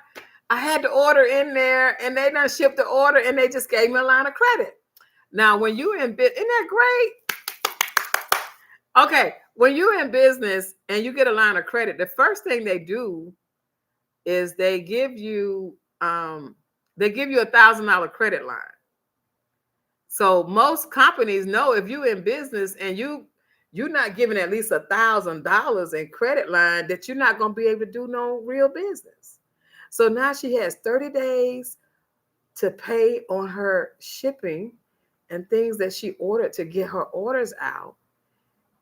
I had the order in there and they done shipped the order and they just gave me a line of credit. Now, when you're in business, isn't that great? Okay, when you're in business and you get a line of credit, the first thing they do is they give you $1,000 credit line. So most companies know if you're in business and you're not giving at least $1,000 in credit line, that you're not going to be able to do no real business. So now she has 30 days to pay on her shipping and things that she ordered to get her orders out.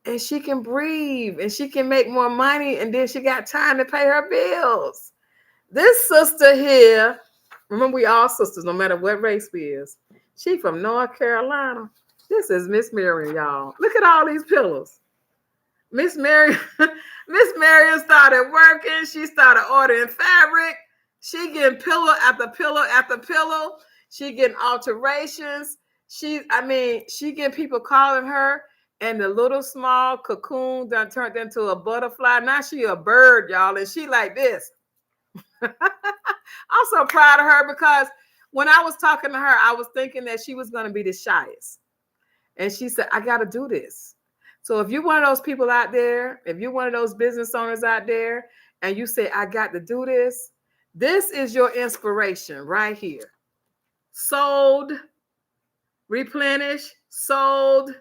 And she can breathe and she can make more money. And then she got time to pay her bills. This sister here, remember we all sisters, no matter what race we is. She from North Carolina. This is Miss Miriam, y'all. Look at all these pillows. Miss Miriam started working. She started ordering fabric. She getting pillow after pillow after pillow. She getting alterations. She getting people calling her, and the little small cocoon done turned into a butterfly. Now she a bird, y'all, and she like this. I'm so proud of her because when I was talking to her, I was thinking that she was going to be the shyest. And she said, I got to do this. So if you're one of those people out there, if you're one of those business owners out there, and you say, I got to do this, this is your inspiration right here. Sold, replenish, sold,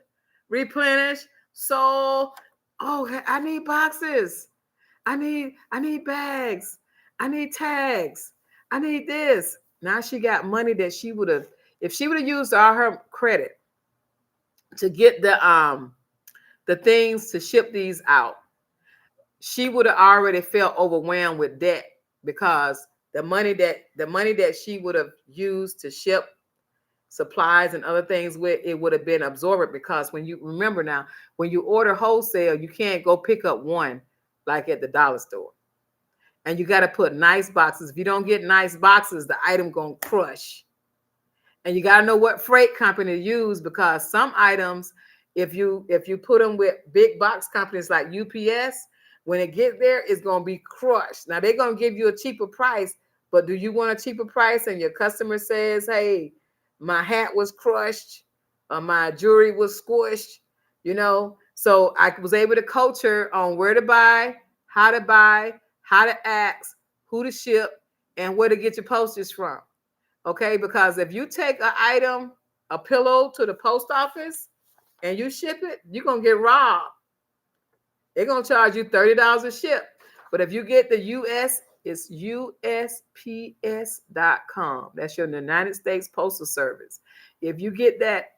replenish, sold. Oh, I need boxes. I need bags. I need tags. I need this. Now she got money that she would have, if she would have used all her credit to get the things to ship these out, she would have already felt overwhelmed with debt, because the money that she would have used to ship supplies and other things with, it would have been absorbed. Because when you remember now, when you order wholesale, you can't go pick up one like at the dollar store. And you got to put nice boxes. If you don't get nice boxes, the item gonna crush. And you got to know what freight company to use, because some items, if you put them with big box companies like UPS, when it get there, it's gonna be crushed. Now they're gonna give you a cheaper price, but do you want a cheaper price and your customer says, hey, my hat was crushed, or my jewelry was squished, you know? So I was able to coach her on where to buy, how to ask, who to ship, and where to get your postage from. Okay, because if you take an item, a pillow, to the post office and you ship it, you're gonna get robbed. They're gonna charge you $30 a ship. But if you get the US, it's USPS.com. That's your United States Postal Service. If you get that,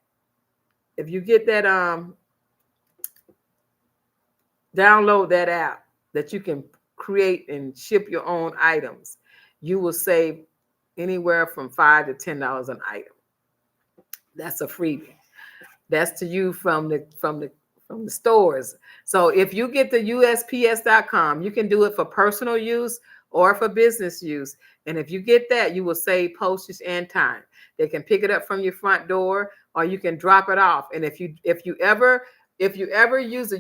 download that app that you can create and ship your own items, you will save anywhere from $5 to $10 an item. That's a freebie. That's to you from the stores. So if you get the USPS.com, you can do it for personal use or for business use. And if you get that, you will save postage and time. They can pick it up from your front door, or you can drop it off. And if you ever use the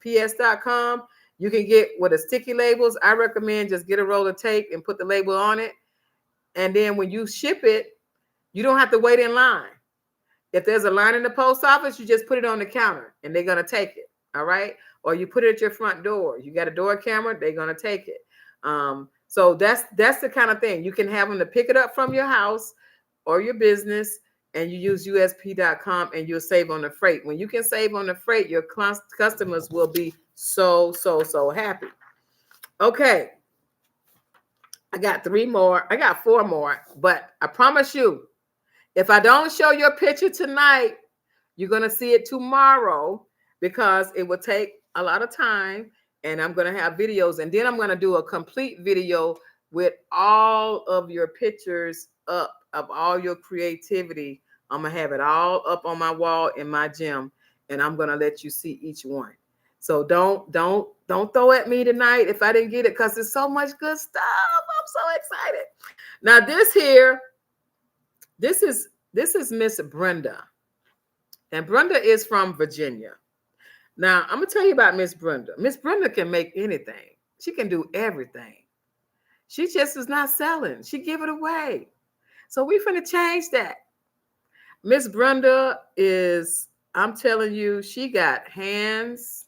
USPS.com, you can get with the sticky labels. I recommend just get a roll of tape and put the label on it. And then when you ship it, you don't have to wait in line. If there's a line in the post office, you just put it on the counter and they're going to take it. All right. Or you put it at your front door. You got a door camera, they're going to take it. So that's the kind of thing. You can have them to pick it up from your house or your business, and you use USP.com, and you'll save on the freight. When you can save on the freight, your customers will be so happy. Okay. I got 4 more, but I promise you, if I don't show your picture tonight, you're going to see it tomorrow, because it will take a lot of time, and I'm going to have videos, and then I'm going to do a complete video with all of your pictures up of all your creativity. I'm going to have it all up on my wall in my gym, and I'm going to let you see each one. So don't throw at me tonight if I didn't get it, because there's so much good stuff. I'm so excited. Now this is Miss Brenda. And Brenda is from Virginia. Now I'm gonna tell you about Miss Brenda. Miss Brenda can make anything. She can do everything. She just is not selling. She give it away. So we finna change that. Miss Brenda is, I'm telling you, she got hands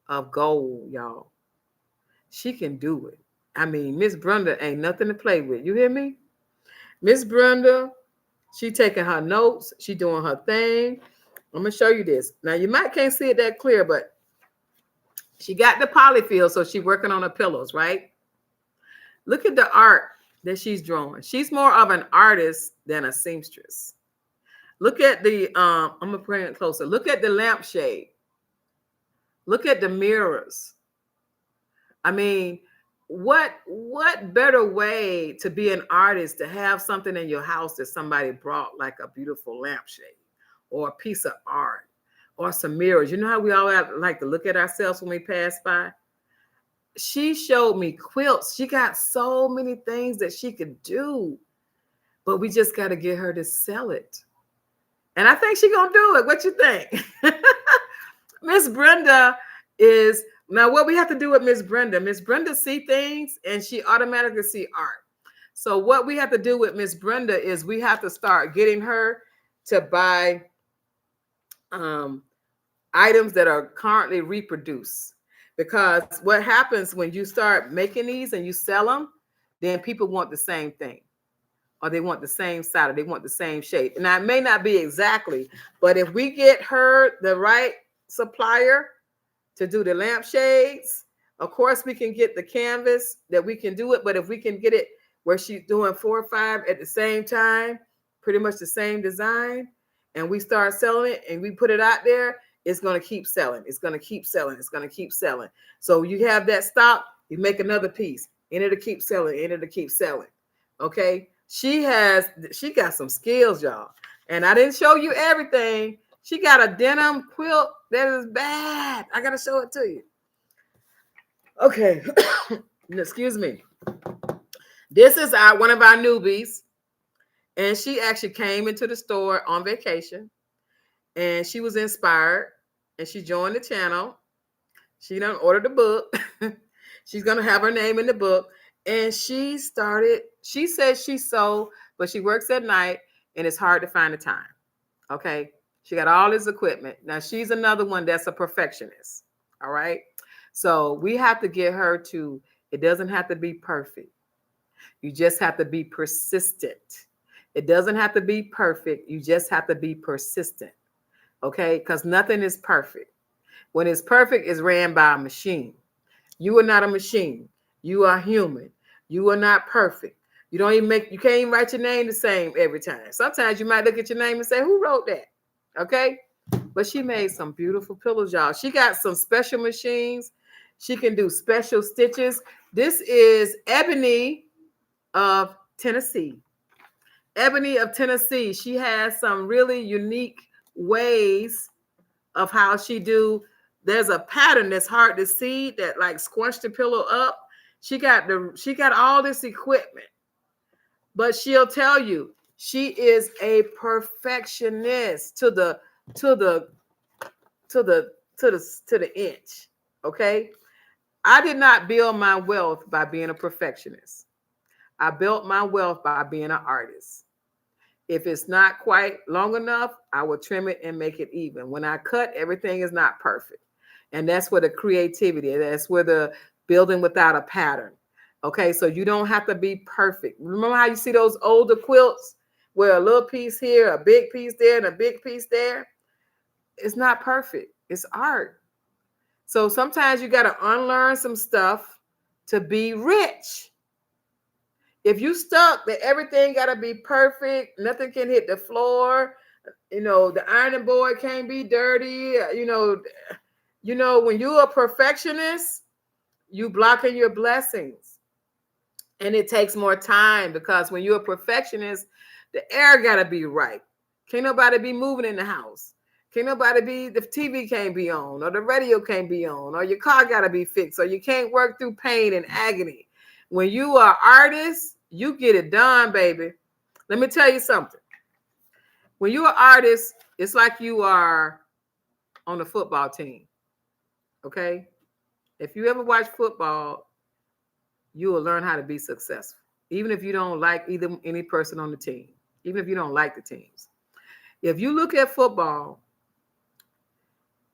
of gold, y'all. She can do it. I mean, Miss Brenda ain't nothing to play with. You hear me? Miss Brenda, she taking her notes. She doing her thing. I'm going to show you this. Now, you might can't see it that clear, but she got the polyfill, so she's working on her pillows, right? Look at the art that she's drawing. She's more of an artist than a seamstress. Look at the, I'm going to bring it closer. Look at the lampshade. Look at the mirrors. I mean, what better way to be an artist, to have something in your house that somebody brought, like a beautiful lampshade or a piece of art or some mirrors. You know how we all like to look at ourselves when we pass by? She showed me quilts. She got so many things that she could do, but we just got to get her to sell it. And I think she's going to do it. What you think? Miss Brenda is, now what we have to do with Miss Brenda see things and she automatically see art. So what we have to do with Miss Brenda is we have to start getting her to buy items that are currently reproduced. Because what happens when you start making these and you sell them, then people want the same thing, or they want the same side, or they want the same shape. And it may not be exactly, but if we get her the right supplier to do the lampshades, of course we can get the canvas that we can do it. But if we can get it where she's doing 4 or 5 at the same time, pretty much the same design, and we start selling it and we put it out there, it's going to keep selling. It's going to keep selling. It's going to keep selling. So you have that stock, you make another piece, and it'll keep selling, and it'll keep selling. Okay. She got some skills, y'all. And I didn't show you everything. She got a denim quilt that is bad. I got to show it to you. Okay. Excuse me. This is one of our newbies. And she actually came into the store on vacation. And she was inspired. And she joined the channel. She done ordered the book. She's going to have her name in the book. And she says she sew, but she works at night and it's hard to find the time. Okay. She got all this equipment. Now she's another one that's a perfectionist. All right. So we have to get her to, it doesn't have to be perfect. You just have to be persistent. It doesn't have to be perfect. You just have to be persistent. Okay. Because nothing is perfect. When it's perfect, it's ran by a machine. You are not a machine. You are human. You are not perfect. You can't even write your name the same every time. Sometimes you might look at your name and say, who wrote that? Okay. But she made some beautiful pillows, y'all. She got some special machines. She can do special stitches. This is Ebony of Tennessee. Ebony of Tennessee. She has some really unique ways of how she do. There's a pattern that's hard to see that like squash the pillow up. She got all this equipment, but she'll tell you she is a perfectionist to the inch. Okay. I did not build my wealth by being a perfectionist. I built my wealth by being an artist. If it's not quite long enough, I will trim it and make it even. When I cut, everything is not perfect. And that's where the creativity, that's where the building without a pattern. Okay, so you don't have to be perfect. Remember how you see those older quilts where a little piece here, a big piece there, and a big piece there? It's not perfect. It's art. So sometimes you got to unlearn some stuff to be rich. If you stuck that everything got to be perfect, nothing can hit the floor, the ironing board can't be dirty, when you're a perfectionist, you blocking your blessings. And it takes more time because when you're a perfectionist, the air got to be right. Can't nobody be moving in the house. The TV can't be on, or the radio can't be on, or your car got to be fixed, or you can't work through pain and agony. When you are artist, you get it done, baby. Let me tell you something. When you're an artist, it's like you are on a football team. Okay? If you ever watch football, you will learn how to be successful. Even if you don't like any person on the team. Even if you don't like the teams. If you look at football,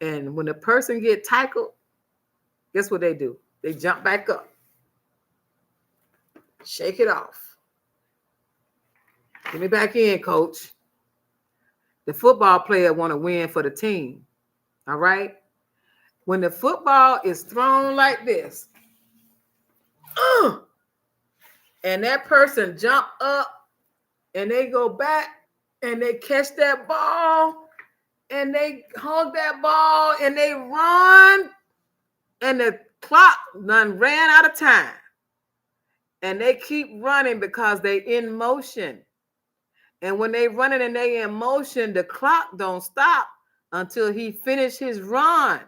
and when a person get tackled, guess what they do? They jump back up. Shake it off. Get me back in, coach. The football player want to win for the team. All right? When the football is thrown like this, and that person jump up and they go back and they catch that ball and they hug that ball and they run and the clock done ran out of time. And they keep running because they in motion. And when they running and they in motion, the clock don't stop until he finish his run.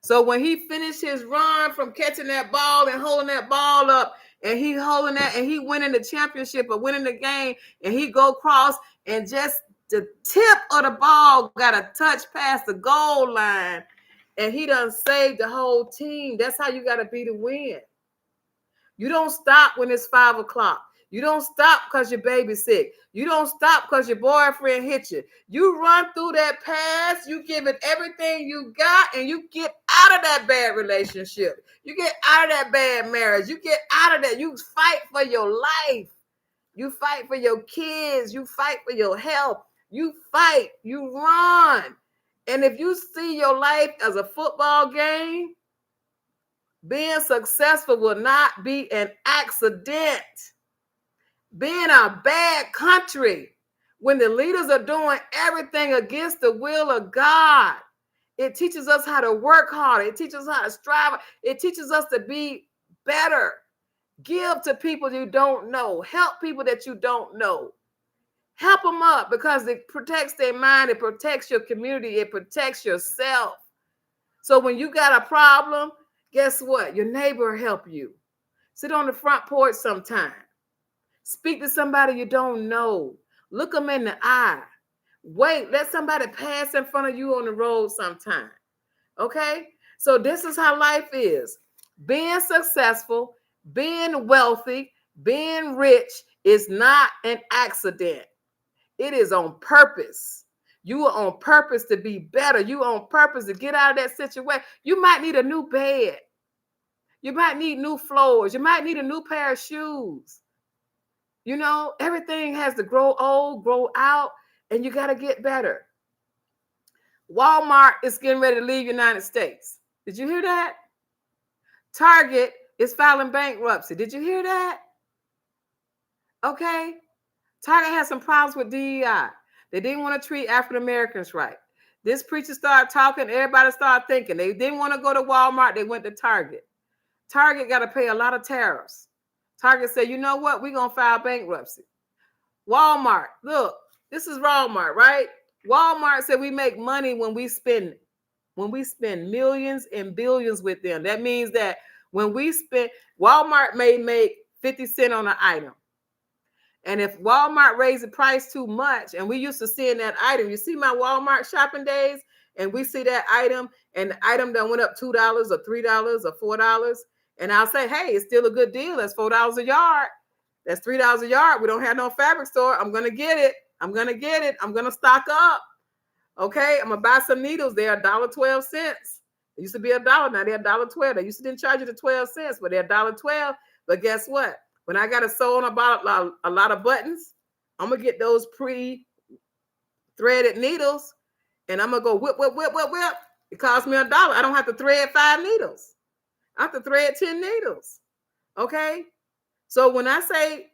So when he finished his run from catching that ball and holding that ball up, and he holding that, and he winning the championship or winning the game, and he go cross, and just the tip of the ball got a touch past the goal line, and he done saved the whole team. That's how you got to be to win. You don't stop when it's 5 o'clock. You don't stop because your baby's sick. You don't stop because your boyfriend hit you. You run through that past, you give it everything you got, and you get out of that bad relationship. You get out of that bad marriage. You get out of that. You fight for your life. You fight for your kids. You fight for your health. You fight. You run. And if you see your life as a football game, being successful will not be an accident. Being a bad country, when the leaders are doing everything against the will of God, it teaches us how to work hard. It teaches us how to strive. It teaches us to be better. Give to people you don't know. Help people that you don't know. Help them up because it protects their mind. It protects your community. It protects yourself. So when you got a problem, guess what? Your neighbor will help you. Sit on the front porch sometime. Speak to somebody you don't know. Look them in the eye. Wait, let somebody pass in front of you on the road sometime. Okay? So this is how life is. Being successful, being wealthy, being rich is not an accident. It is on purpose. You are on purpose to be better. You are on purpose to get out of that situation. You might need a new bed. You might need new floors. You might need a new pair of shoes. You know, everything has to grow old, grow out, and you got to get better. Walmart is getting ready to leave the United States. Did you hear that? Target is filing bankruptcy. Did you hear that? Okay. Target has some problems with DEI. They didn't want to treat African Americans right. This preacher started talking. Everybody started thinking. They didn't want to go to Walmart. They went to Target. Target got to pay a lot of tariffs. Target said, you know what? We're going to file bankruptcy. Walmart, look, this is Walmart, right? Walmart said we make money when we spend millions and billions with them. That means that when we spend, Walmart may make 50 cents on an item. And if Walmart raised the price too much, and we used to seeing that item, you see my Walmart shopping days, and we see that item, and the item that went up $2 or $3 or $4, and I'll say, hey, it's still a good deal. That's $4 a yard. That's $3 a yard. We don't have no fabric store. I'm going to get it. I'm going to stock up. Okay. I'm going to buy some needles. They're $1.12. It used to be $1. Now they're $1.12. They used to didn't charge you the 12 cents, but they're $1.12. But guess what? When I got to sew on about a lot of buttons, I'm going to get those pre-threaded needles, and I'm going to go whip, whip, whip, whip, whip. It costs me $1. I don't have to thread 5 needles. I have to thread 10 needles. Okay. So when I say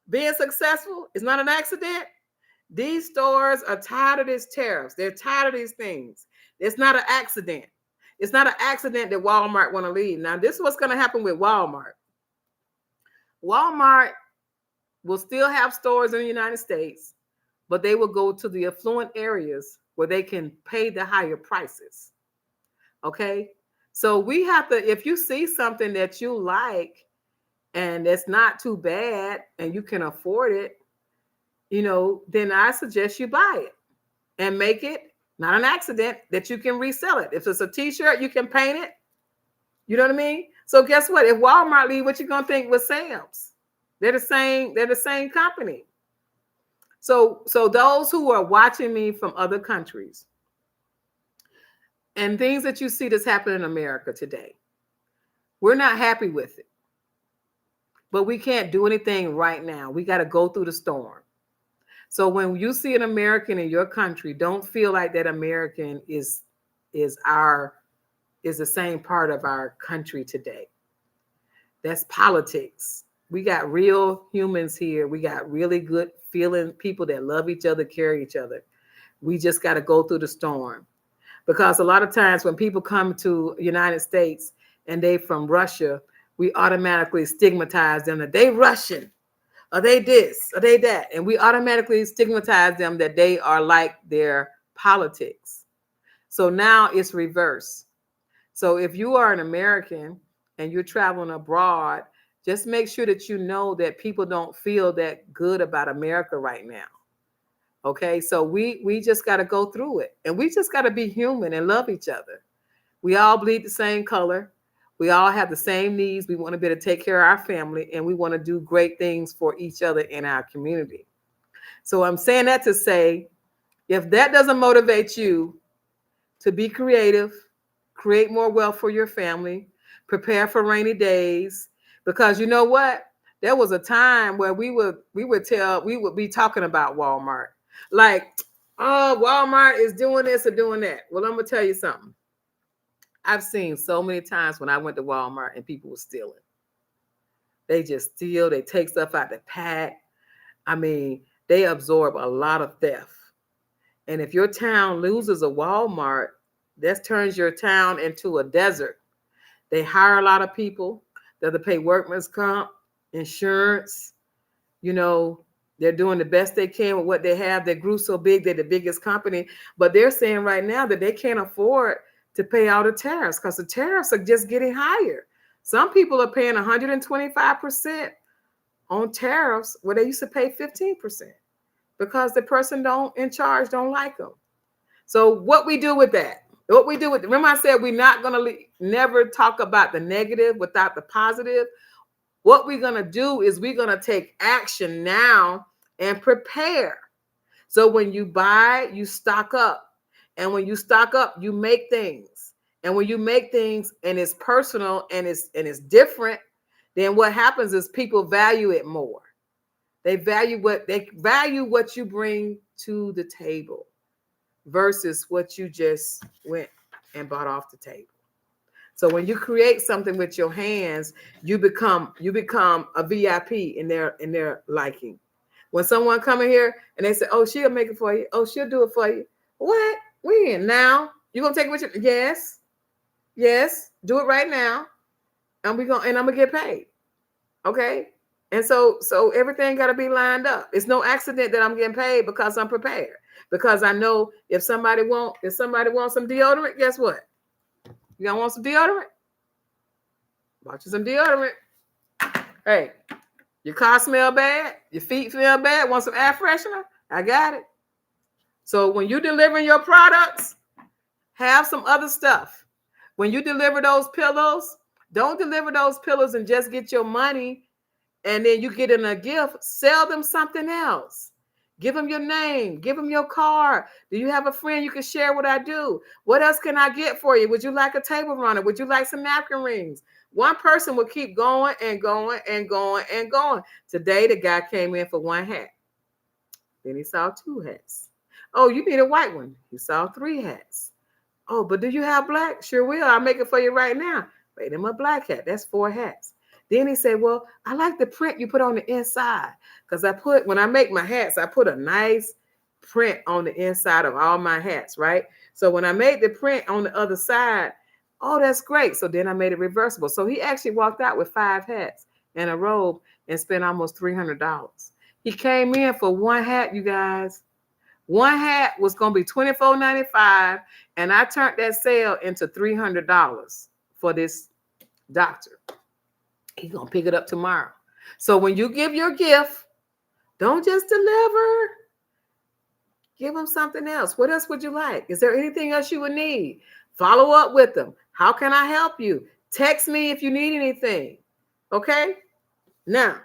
being successful is not an accident, these stores are tired of these tariffs. They're tired of these things. It's not an accident. It's not an accident that Walmart want to leave. Now, this is what's going to happen with Walmart. Walmart will still have stores in the United States, but they will go to the affluent areas where they can pay the higher prices. Okay. So we have to, if you see something that you like and it's not too bad and you can afford it, you know, then I suggest you buy it and make it not an accident that you can resell it. If it's a t-shirt, you can paint it. You know what I mean? So guess what? If Walmart leave, what you gonna think with Sam's? They're the same company. So those who are watching me from other countries, and things that you see that's happening in America today, we're not happy with it. But we can't do anything right now. We got to go through the storm. So when you see an American in your country, don't feel like that American is the same part of our country today. That's politics. We got real humans here. We got really good feeling people that love each other, care each other. We just got to go through the storm. Because a lot of times when people come to United States and they from Russia, we automatically stigmatize them that they Russian, or they this, or they that. And we automatically stigmatize them that they are like their politics. So now it's reverse. So if you are an American and you're traveling abroad, just make sure that you know that people don't feel that good about America right now. Okay, so we just got to go through it, and we just got to be human and love each other. We all bleed the same color. We all have the same needs. We want to be able to take care of our family, and we want to do great things for each other in our community. So I'm saying that to say, if that doesn't motivate you to be creative, create more wealth for your family, prepare for rainy days, because you know what? There was a time where we would be talking about Walmart. Like, oh, Walmart is doing this or doing that. Well, I'm gonna tell you something. I've seen so many times when I went to Walmart and people were stealing. They just steal, they take stuff out the pack. I mean, they absorb a lot of theft. And if your town loses a Walmart, that turns your town into a desert. They hire a lot of people. They have to pay workman's comp, insurance. You know, they're doing the best they can with what they have. They grew so big, they're the biggest company. But they're saying right now that they can't afford to pay all the tariffs because the tariffs are just getting higher. Some people are paying 125% on tariffs where they used to pay 15% because the person in charge don't like them. So what we do with that? Remember I said we're not going to never talk about the negative without the positive. What we're going to do is we're going to take action now and prepare. So when you buy, you stock up. And when you stock up, you make things. And when you make things and it's personal and it's different, then what happens is people value it more. They value what you bring to the table versus what you just went and bought off the table. So when you create something with your hands, you become a VIP in their liking. When someone come in here and they say, "Oh, she'll make it for you. Oh, she'll do it for you." What? When? Now? You gonna take it with you? Yes. Yes. Do it right now. And I'm gonna get paid. Okay. And so everything got to be lined up. It's no accident that I'm getting paid because I'm prepared. Because I know if somebody wants some deodorant, guess what? You gonna want some deodorant? Bought you some deodorant. Hey, your car smell bad, your feet smell bad, want some air freshener? I got it. So when you delivering your products, have some other stuff. When you deliver those pillows, don't deliver those pillows and just get your money and then you get in a gift. Sell them something else. Give them your name. Give them your card. Do you have a friend you can share what I do? What else can I get for you? Would you like a table runner? Would you like some napkin rings? One person will keep going and going and going and going. Today, the guy came in for one hat. Then he saw two hats. Oh, you need a white one. He saw three hats. Oh, but do you have black? Sure will. I'll make it for you right now. Made him a black hat. That's 4 hats. Then he said, well, I like the print you put on the inside. Because when I make my hats, I put a nice print on the inside of all my hats, right? So when I made the print on the other side, oh, that's great. So then I made it reversible. So he actually walked out with 5 hats and a robe and spent almost $300. He came in for one hat, you guys. One hat was going to be $24.95, and I turned that sale into $300 for this doctor. He's going to pick it up tomorrow. So when you give your gift, don't just deliver. Give them something else. What else would you like? Is there anything else you would need? Follow up with them. How can I help you? Text me if you need anything. Okay? Now,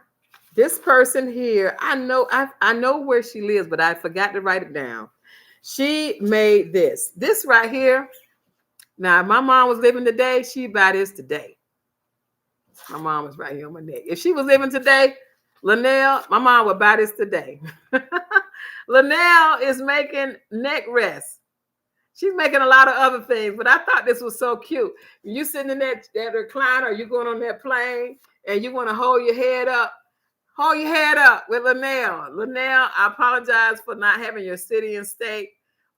this person here, I know where she lives, but I forgot to write it down. She made this. This right here. Now, if my mom was living today, she'd buy this today. My mom was right here on my neck. If she was living today, Linnell, my mom would buy this today. Linnell is making neck rests. She's making a lot of other things, but I thought this was so cute. You sitting in that recliner, you going on that plane, and you want to hold your head up. Hold your head up with Linnell. Linnell, I apologize for not having your city and state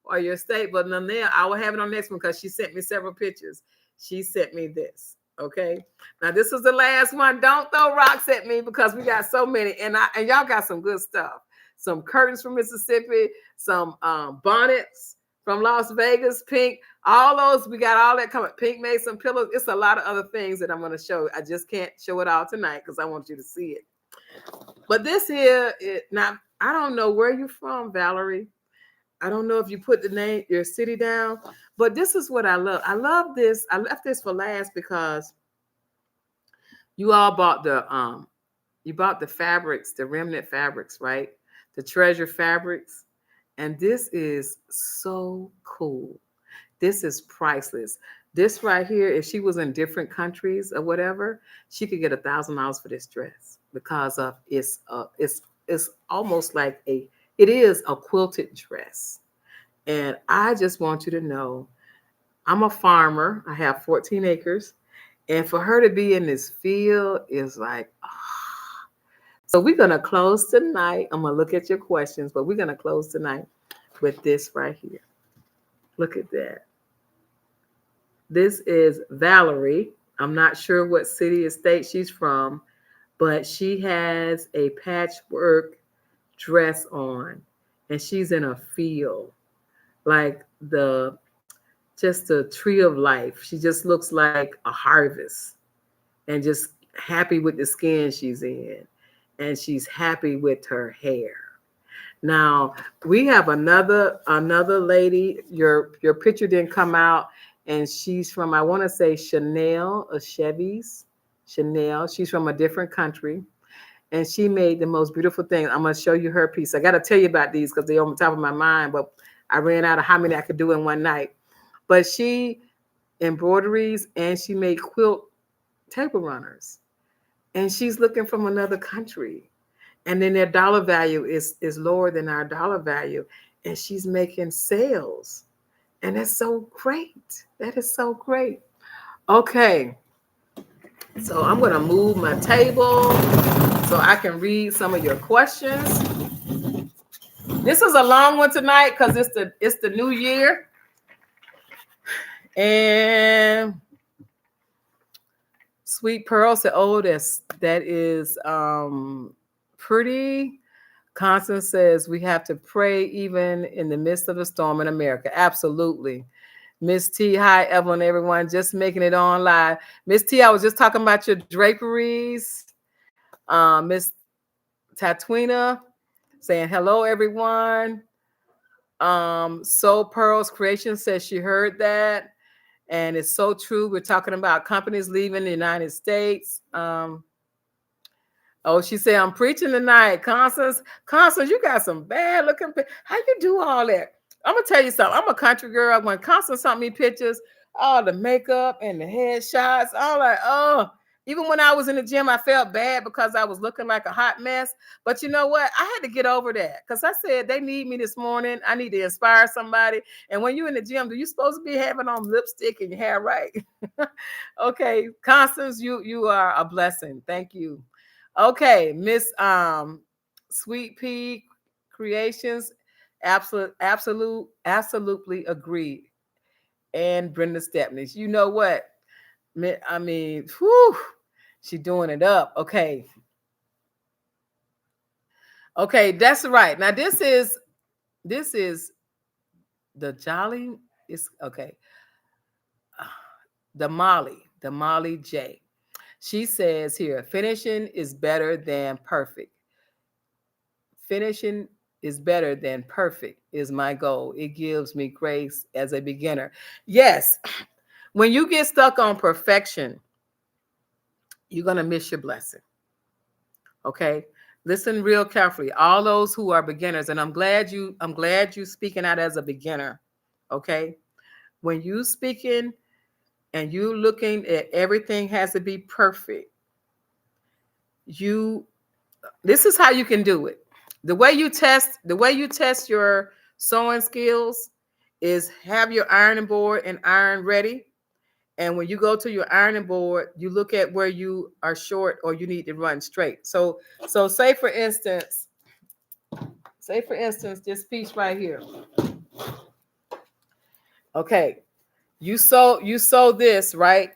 or your state, but Linnell, I will have it on next one because she sent me several pictures. She sent me this. Okay. Now this is the last one. Don't throw rocks at me because we got so many, and y'all got some good stuff. Some curtains from Mississippi, some bonnets from Las Vegas, Pink. All those, we got all that coming. Pink made some pillows. It's a lot of other things that I'm going to show. I just can't show it all tonight because I want you to see it. But this here, now I don't know where you're from, Valerie. I don't know if you put your city down, but this is what I love. I love this. I left this for last because You all bought the fabrics, the remnant fabrics, right? The treasure fabrics. And this is so cool. This is priceless. This right here, if she was in different countries or whatever, she could get $1,000 for this dress because of it's almost like it is a quilted dress. And I just want you to know, I'm a farmer. I have 14 acres. And for her to be in this field is like, ah. So we're going to close tonight. I'm going to look at your questions, but we're going to close tonight with this right here. Look at that. This is Valerie. I'm not sure what city or state she's from, but she has a patchwork dress on and she's in a field like just a tree of life. She just looks like a harvest and just happy with the skin she's in. And she's happy with her hair. Now we have another lady. Your picture didn't come out, and she's from, I want to say, Chanel or Chevy's. Chanel. She's from a different country, and she made the most beautiful thing. I'm gonna show you her piece. I got to tell you about these because they're on the top of my mind, but I ran out of how many I could do in one night. But she embroideries and she made quilt table runners, and she's looking from another country. And then their dollar value is lower than our dollar value, and she's making sales, and that's so great. That is so great. Okay, so I'm gonna move my table so I can read some of your questions. This is a long one tonight because it's the new year, and Sweet Pearl said, "Oh, that is pretty." Constance says we have to pray even in the midst of the storm in America. Absolutely. Miss T, hi, Evelyn, everyone. Just making it on live. Miss T, I was just talking about your draperies. Miss Tatwina saying hello, everyone. Soul Pearls Creation says she heard that. And it's so true. We're talking about companies leaving the United States. Oh, she said, I'm preaching tonight. Constance, you got some bad looking. How you do all that? I'm going to tell you something. I'm a country girl. When Constance sent me pictures, all the makeup and the headshots, I'm like, oh. Even when I was in the gym, I felt bad because I was looking like a hot mess. But you know what? I had to get over that because I said they need me this morning. I need to inspire somebody. And when you're in the gym, do you supposed to be having on lipstick and your hair right? Okay, Constance, you are a blessing. Thank you. Okay, Miss Sweet Pea Creations, absolutely agreed. And Brenda Stepney, you know what? I mean, whew, she doing it up. Okay, that's right. Now this is the Jolly. It's okay. The Molly J. She says here, finishing is better than perfect. Finishing is better than perfect is my goal. It gives me grace as a beginner. Yes, when you get stuck on perfection, you're going to miss your blessing. Okay? Listen real carefully. All those who are beginners, and I'm glad you speaking out as a beginner. Okay? When you speaking and you looking at everything has to be perfect, this is how you can do it. The way you test your sewing skills is have your ironing board and iron ready. And when you go to your ironing board, you look at where you are short or you need to run straight. So say for instance, this piece right here. Okay, you sew this, right?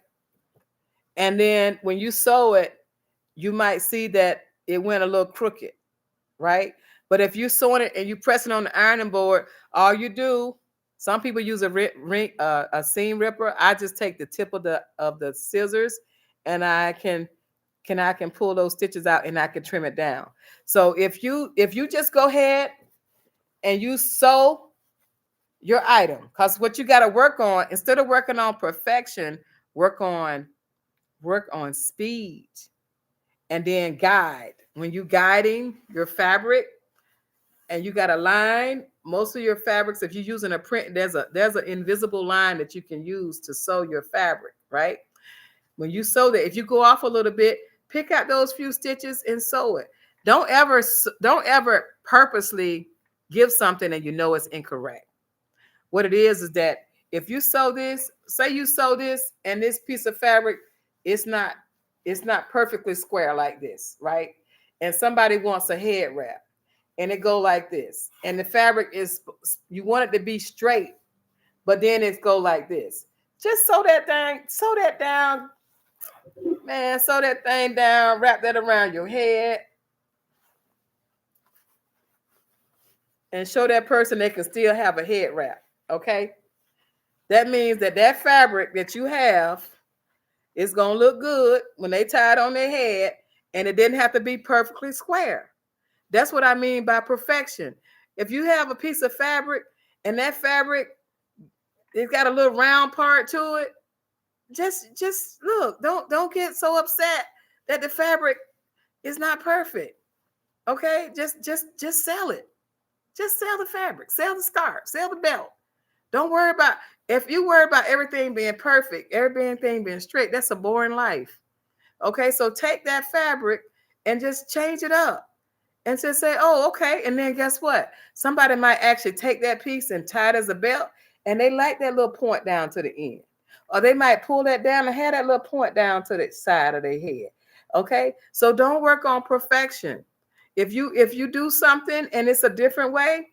And then when you sew it, you might see that it went a little crooked, right? But if you're sewing it and you pressing on the ironing board, all you do, some people use a seam ripper. I just take the tip of the scissors, and I can pull those stitches out and I can trim it down. So if you just go ahead and you sew your item, because what you got to work on, instead of working on perfection, work on work on speed, and then guide. When you guiding your fabric and you got a line, most of your fabrics, if you're using a print, there's an invisible line that you can use to sew your fabric, right? When you sew that, if you go off a little bit, pick out those few stitches and sew it. Don't ever purposely give something and you know it's incorrect. What it is that if you sew this, say you sew this and this piece of fabric, it's not it's not perfectly square like this, right? And somebody wants a head wrap and it go like this. And the fabric is, you want it to be straight, but then it go like this. Just sew that thing, sew that down, man, sew that thing down, wrap that around your head, and show that person they can still have a head wrap. Okay. That means that that fabric that you have is going to look good when they tie it on their head, and it didn't have to be perfectly square. That's what I mean by perfection. If you have a piece of fabric and that fabric, it's got a little round part to it, just look, don't get so upset that the fabric is not perfect. Okay? Just sell it. Just sell the fabric, sell the scarf, sell the belt. Don't worry about, if you worry about everything being perfect, everything being straight, that's a boring life. Okay, so take that fabric and just change it up and just say, oh, okay. And then guess what? Somebody might actually take that piece and tie it as a belt, and they like that little point down to the end. Or they might pull that down and have that little point down to the side of their head. Okay, so don't work on perfection. If you do something and it's a different way,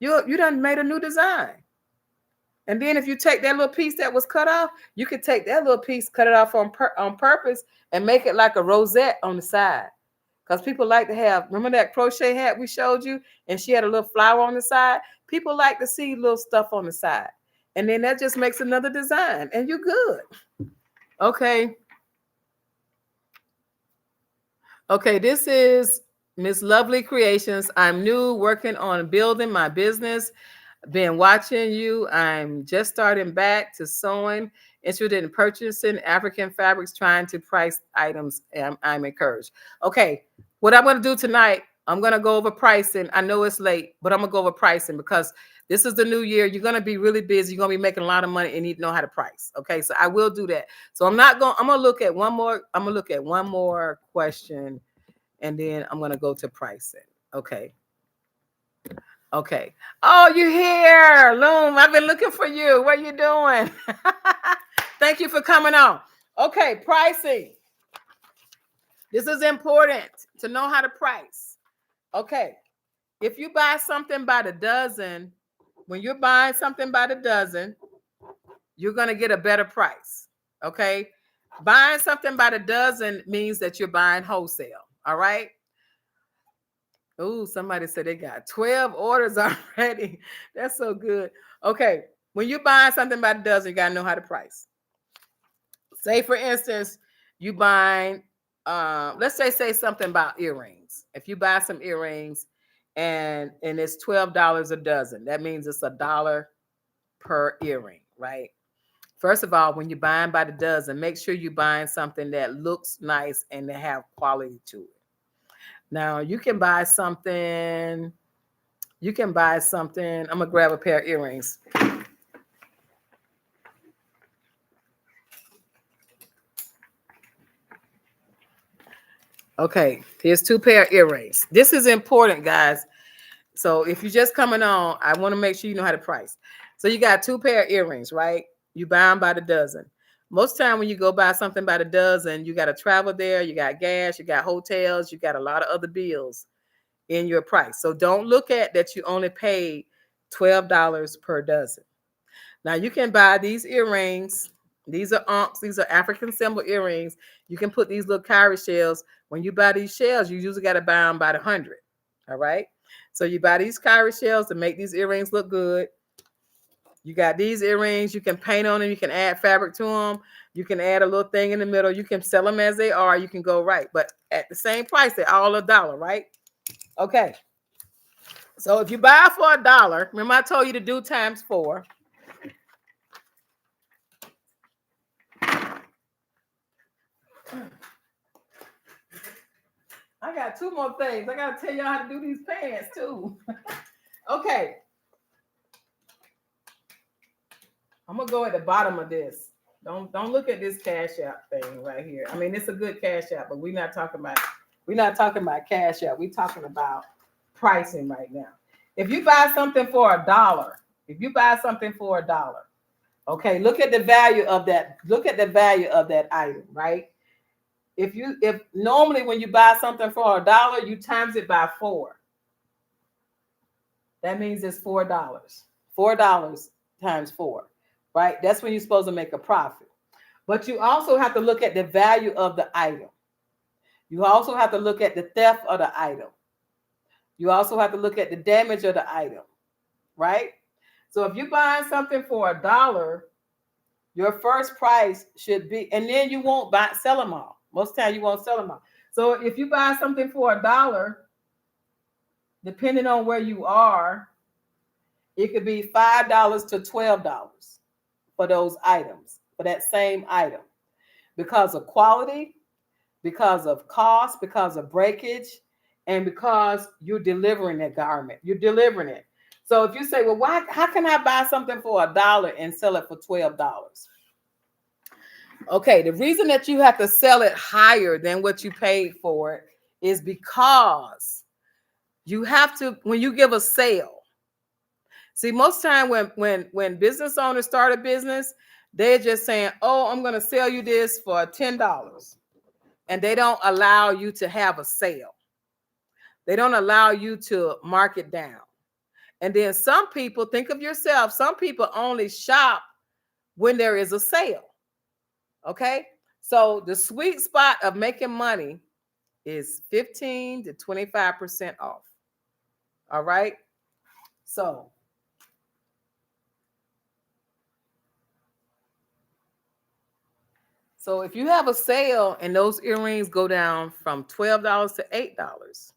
you done made a new design. And then if you take that little piece that was cut off, you could take that little piece, cut it off on purpose, and make it like a rosette on the side. Because people like to have, remember that crochet hat we showed you? And she had a little flower on the side? People like to see little stuff on the side. And then that just makes another design, and you're good. Okay. Okay, this is Miss Lovely Creations. I'm new, working on building my business. Been watching you. I'm just starting back to sewing, interested in purchasing African fabrics, trying to price items. I'm encouraged. Okay, what I'm going to do tonight, I'm going to go over pricing. I know it's late, but I'm going to go over pricing because this is the new year. You're going to be really busy. You're going to be making a lot of money and need to know how to price. Okay, so I will do that. So I'm going to look at one more. I'm going to look at one more question, and then I'm going to go to pricing. Okay. Okay. Oh, you're here, Loom. I've been looking for you. What are you doing? Thank you for coming on. Okay, pricing. This is important to know how to price. Okay. If you buy something by the dozen, when you're buying something by the dozen, you're going to get a better price. Okay. Buying something by the dozen means that you're buying wholesale. All right. Oh, somebody said they got 12 orders already. That's so good. Okay. When you're buying something by the dozen, you got to know how to price. Say, for instance, you buying, let's say something about earrings. If you buy some earrings and it's $12 a dozen, that means it's $1 per earring, right? First of all, when you're buying by the dozen, make sure you're buying something that looks nice and that have quality to it. Now you can buy something. I'm gonna grab a pair of earrings. Okay, here's 2 pair of earrings. This is important, guys. So if you're just coming on, I want to make sure you know how to price. So you got 2 pair of earrings, right? You buy them by the dozen. Most time when you go buy something by the dozen, you got to travel there, you got gas, you got hotels, you got a lot of other bills in your price. So don't look at that you only paid $12 per dozen. Now you can buy these earrings. These are unks. These are African symbol earrings. You can put these little cowrie shells. When you buy these shells, you usually got to buy them by the 100. All right. So you buy these cowrie shells to make these earrings look good. You got these earrings. You can paint on them. You can add fabric to them. You can add a little thing in the middle. You can sell them as they are. You can go right. But at the same price, they're all $1, right? Okay. So if you buy for $1, remember I told you to do times 4. I got two more things. I got to tell y'all how to do these pants too. Okay. I'm going to go at the bottom of this. Don't look at this Cash App thing right here. I mean, it's a good Cash App, but we're not talking about Cash App. We're talking about pricing right now. If you buy something for $1, okay, look at the value of that. Look at the value of that item, right? If normally when you buy something for $1, you times it by 4. That means it's $4. $4 times 4, right? That's when you're supposed to make a profit. But you also have to look at the value of the item. You also have to look at the theft of the item. You also have to look at the damage of the item, right? So if you're buying something for $1, your first price should be, and then you won't sell them all. Most of the time you won't sell them all. So if you buy something for $1, depending on where you are, it could be $5 to $12 for those items, for that same item, because of quality, because of cost, because of breakage, and because you're delivering that garment. You're delivering it. So if you say, well, how can I buy something for $1 and sell it for $12? Okay, the reason that you have to sell it higher than what you paid for it is because you have to, when you give a sale. See, most time when business owners start a business, they're just saying, oh, I'm going to sell you this for $10. And they don't allow you to have a sale. They don't allow you to mark it down. And then some people, think of yourself, some people only shop when there is a sale. Okay? So the sweet spot of making money is 15 to 25% off. All right? So if you have a sale and those earrings go down from $12 to $8,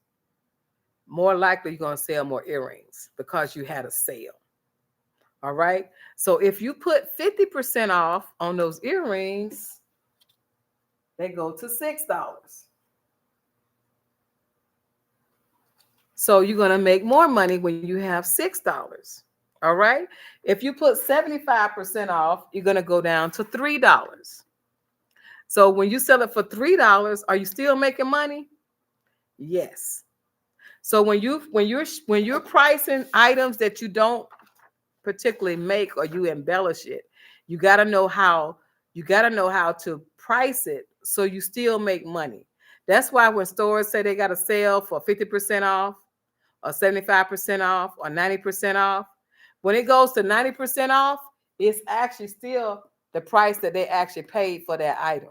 more likely you're going to sell more earrings because you had a sale. All right. So if you put 50% off on those earrings, they go to $6. So you're going to make more money when you have $6. All right. If you put 75% off, you're going to go down to $3. So when you sell it for $3, are you still making money? Yes. So when you're pricing items that you don't particularly make or you embellish it, you got to know how to price it so you still make money. That's why when stores say they got a sale for 50% off or 75% off or 90% off, when it goes to 90% off, it's actually still the price that they actually paid for that item.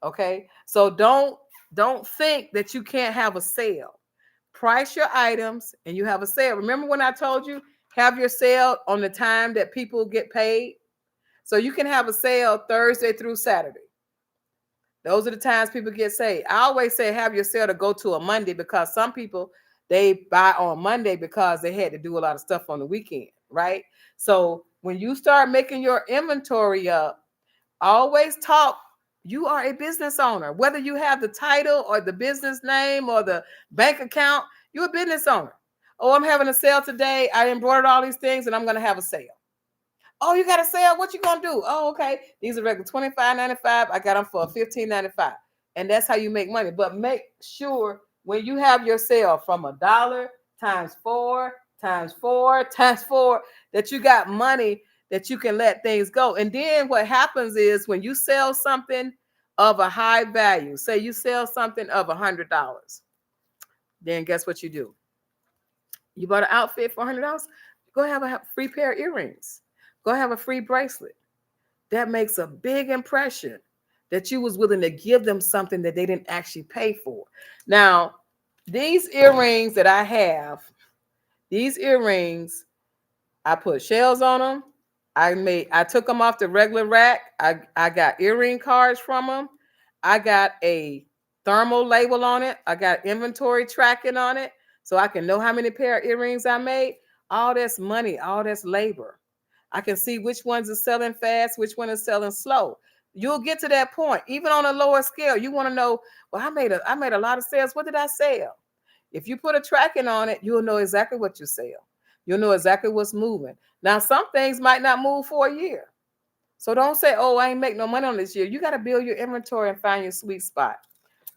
Okay, so don't think that you can't have a sale. Price your items and you have a sale. Remember when I told you have your sale on the time that people get paid? So you can have a sale Thursday through Saturday. Those are the times people get paid. I always say have your sale to go to a Monday because some people, they buy on Monday because they had to do a lot of stuff on the weekend, right? So when you start making your inventory up, always talk. You are a business owner, whether you have the title or the business name or the bank account, you're a business owner. Oh, I'm having a sale today. I embroidered all these things and I'm going to have a sale. Oh, you got a sale? What you going to do? Oh, okay. These are regular $25.95. I got them for $15.95. And that's how you make money. But make sure when you have your sale from $1 times 4 times 4 times 4 that you got money that you can let things go. And then what happens is when you sell something of a high value, say you sell something of $100, then guess what you do? You bought an outfit for $100, go have a free pair of earrings. Go have a free bracelet. That makes a big impression that you was willing to give them something that they didn't actually pay for. Now, these earrings that I have, these earrings, I put shells on them. I took them off the regular rack. I got earring cards from them. I got a thermal label on it. I got inventory tracking on it so I can know how many pair of earrings I made. All that's money, all that's labor. I can see which ones are selling fast, which one is selling slow. You'll get to that point. Even on a lower scale, you want to know, well, I made a lot of sales. What did I sell? If you put a tracking on it, you'll know exactly what you sell. You'll know exactly what's moving. Now, some things might not move for a year. So don't say, oh, I ain't make no money on this year. You got to build your inventory and find your sweet spot.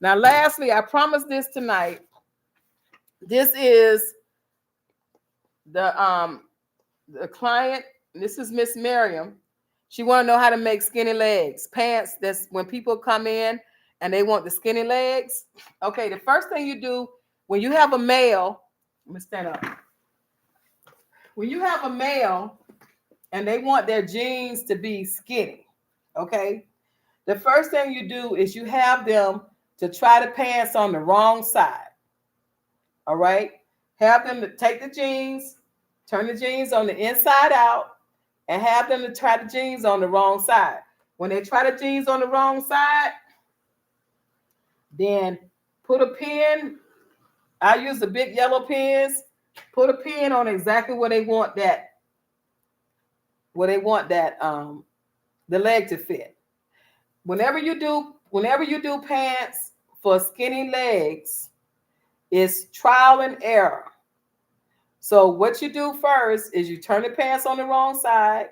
Now, lastly, I promised this tonight. This is the client. This is Miss Miriam. She want to know how to make skinny legs pants. That's when people come in and they want the skinny legs. Okay, the first thing you do when you have a male, let me stand up. When you have a male and they want their jeans to be skinny, okay, the first thing you do is you have them to try the pants on the wrong side. All right, have them to take the jeans, turn the jeans on the inside out, and have them to try the jeans on the wrong side. When they try the jeans on the wrong side, then put a pin. I use the big yellow pins. Put a pin on exactly where they want that. The leg to fit. Whenever you do pants for skinny legs, it's trial and error. So what you do first is you turn the pants on the wrong side.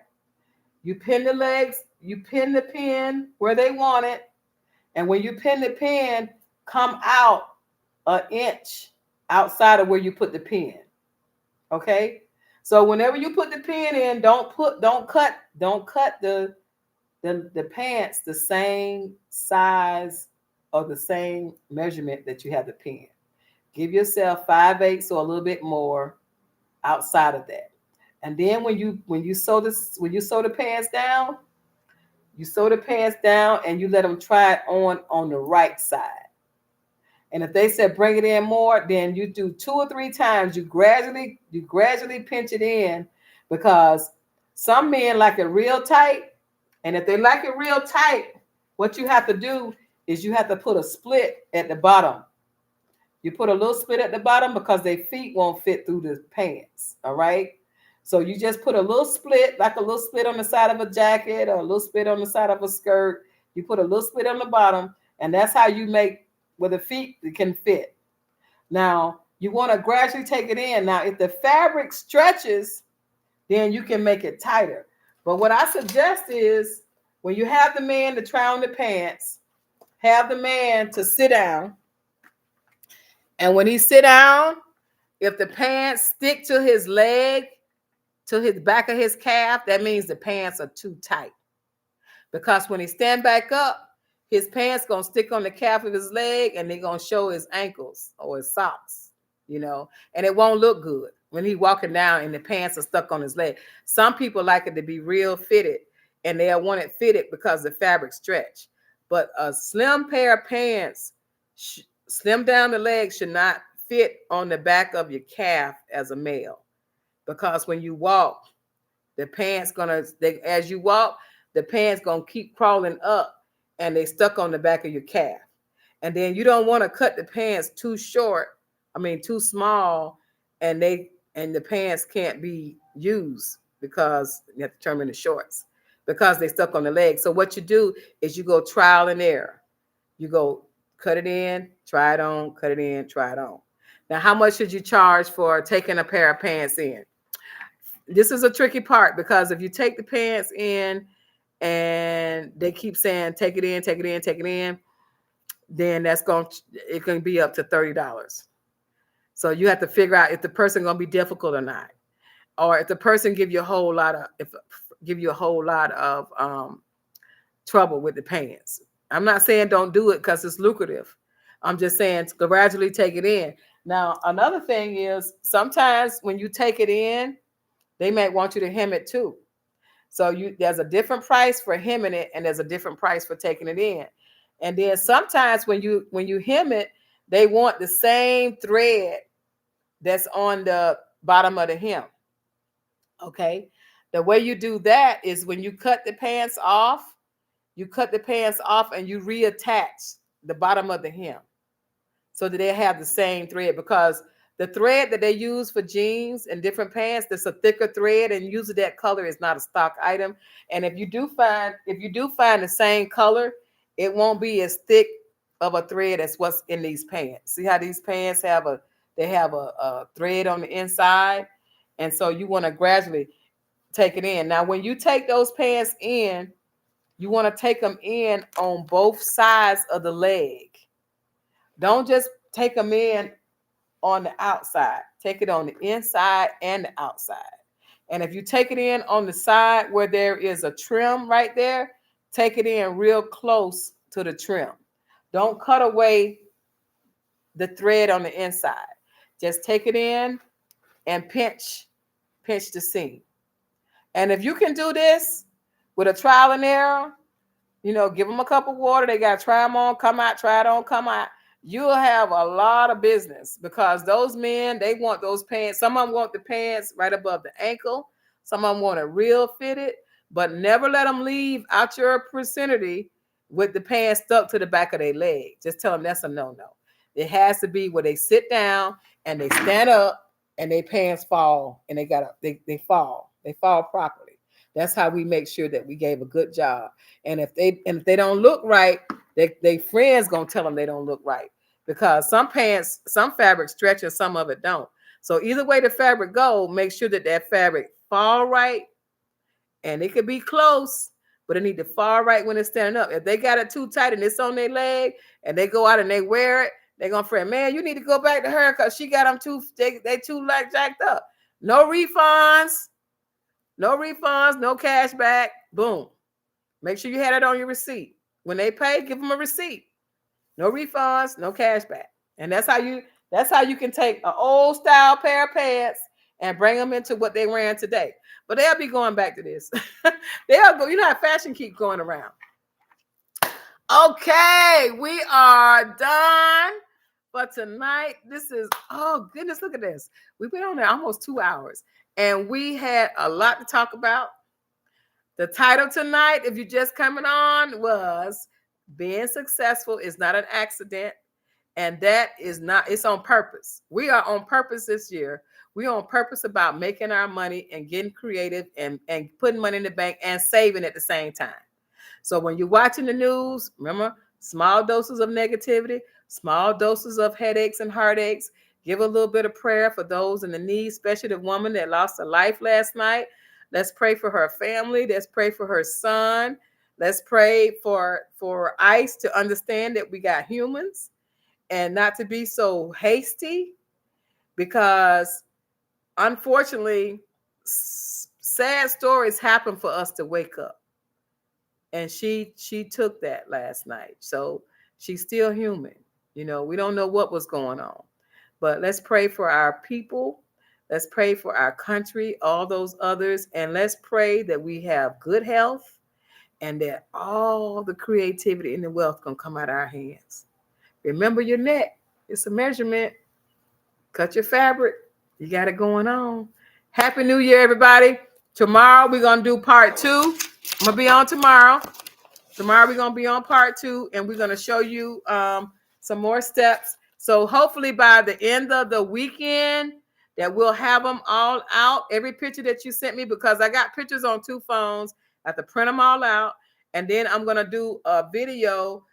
You pin the legs. You pin the pin where they want it. And when you pin the pin, come out an inch outside of where you put the pin. Okay? So whenever you put the pin in, don't cut the pants the same size or the same measurement that you have the pin. Give yourself 5/8 or a little bit more outside of that. And then when you sew the pants down, and you let them try it on the right side. And if they said bring it in more, then you do 2 or 3 times. You gradually pinch it in, because some men like it real tight. And if they like it real tight, what you have to do is you have to put a split at the bottom. You put a little split at the bottom because their feet won't fit through the pants. All right. So you just put a little split, like a little split on the side of a jacket or a little split on the side of a skirt. You put a little split on the bottom, and that's how you make where the feet can fit. Now, you want to gradually take it in. Now, if the fabric stretches, then you can make it tighter. But what I suggest is when you have the man to try on the pants, have the man to sit down. And when he sit down, if the pants stick to his leg, to his back of his calf, that means the pants are too tight. Because when he stand back up, his pants gonna stick on the calf of his leg and they're gonna show his ankles or his socks, and it won't look good when he walking down and the pants are stuck on his leg. Some people like it to be real fitted, and they'll want it fitted because the fabric stretch. But a slim pair of pants, slim down the leg, should not fit on the back of your calf as a male, because when you walk, the pants as you walk, the pants gonna keep crawling up, and they stuck on the back of your calf. And then you don't want to cut the pants too small, and the pants can't be used because you have to turn them into shorts because they stuck on the leg. So what you do is you go trial and error. You go cut it in, try it on, cut it in, try it on. Now, how much should you charge for taking a pair of pants in? This is a tricky part, because if you take the pants in and they keep saying take it in, take it in, take it in, then it can be up to $30. So you have to figure out if the person gonna be difficult or not, or if the person give you a whole lot of trouble with the pants. I'm not saying don't do it because it's lucrative. I'm just saying gradually take it in. Now, another thing is sometimes when you take it in, they might want you to hem it too. So there's a different price for hemming it, and there's a different price for taking it in. And then sometimes when you hem it, they want the same thread that's on the bottom of the hem. Okay. The way you do that is when you cut the pants off and you reattach the bottom of the hem so that they have the same thread, because The thread that they use for jeans and different pants, that's a thicker thread, and usually that color is not a stock item. And if you do find the same color, it won't be as thick of a thread as what's in these pants. See how these pants have a thread on the inside, and so you want to gradually take it in. Now, when you take those pants in, you want to take them in on both sides of the leg. Don't just take them in on the outside. Take it on the inside and the outside. And if you take it in on the side where there is a trim right there, take it in real close to the trim. Don't cut away the thread on the inside. Just take it in and pinch the seam. And if you can do this with a trial and error, give them a cup of water. They got to try them on, come out, try it on, come out. You'll have a lot of business, because those men, they want those pants. Some of them want the pants right above the ankle. Some of them want it real fitted, but never let them leave out your vicinity with the pants stuck to the back of their leg. Just tell them that's a no-no. It has to be where they sit down and they stand up and their pants fall, and they fall properly. That's how we make sure that we gave a good job. And if they don't look right, they friends gonna tell them they don't look right, because some fabric stretch and some of it don't. So either way the fabric go, make sure that fabric fall right, and it could be close, but it need to fall right when it's standing up. If they got it too tight and it's on their leg, and they go out and they wear it, they're gonna friend, man, you need to go back to her because she got them they too like jacked up. No refunds, no cash back. Boom. Make sure you had it on your receipt. When they pay, give them a receipt. No refunds, no cash back. And that's how you can take an old style pair of pants and bring them into what they wearing today. But they'll be going back to this. They'll go, how fashion keeps going around. Okay, we are done for tonight. This is, oh goodness, look at this. We've been on there almost 2 hours, and we had a lot to talk about. The title tonight, if you're just coming on, was Being Successful is Not an Accident. And that is not, it's on purpose. We are on purpose this year. We're on purpose about making our money and getting creative and putting money in the bank and saving at the same time. So when you're watching the news, remember, small doses of negativity, small doses of headaches and heartaches. Give a little bit of prayer for those in the need, especially the woman that lost her life last night. Let's pray for her family. Let's pray for her son. Let's pray for ICE to understand that we got humans and not to be so hasty, because unfortunately, sad stories happen for us to wake up. And she took that last night. So she's still human. We don't know what was going on. But let's pray for our people. Let's pray for our country, all those others. And let's pray that we have good health and that all the creativity and the wealth can come out of our hands. Remember your neck. It's a measurement. Cut your fabric. You got it going on. Happy New Year, everybody. Tomorrow, we're going to do part 2. I'm going to be on tomorrow. Tomorrow, we're going to be on part 2, and we're going to show you some more steps. So hopefully by the end of the weekend, that we'll have them all out. Every picture that you sent me, because I got pictures on 2 phones. I have to print them all out. And then I'm going to do a video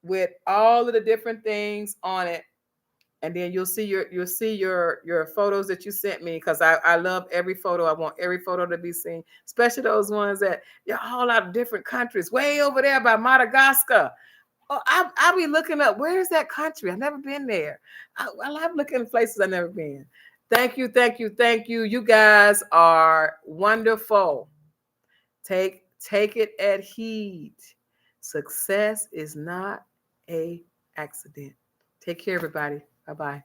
with all of the different things on it. And then you'll see your photos that you sent me, because I love every photo. I want every photo to be seen, especially those ones that you're all out of different countries, way over there by Madagascar. Oh, I'll be looking up, where's that country? I've never been there. I love looking at places I've never been. Thank you, thank you, thank you. You guys are wonderful. Take it at heed. Success is not an accident. Take care, everybody. Bye-bye.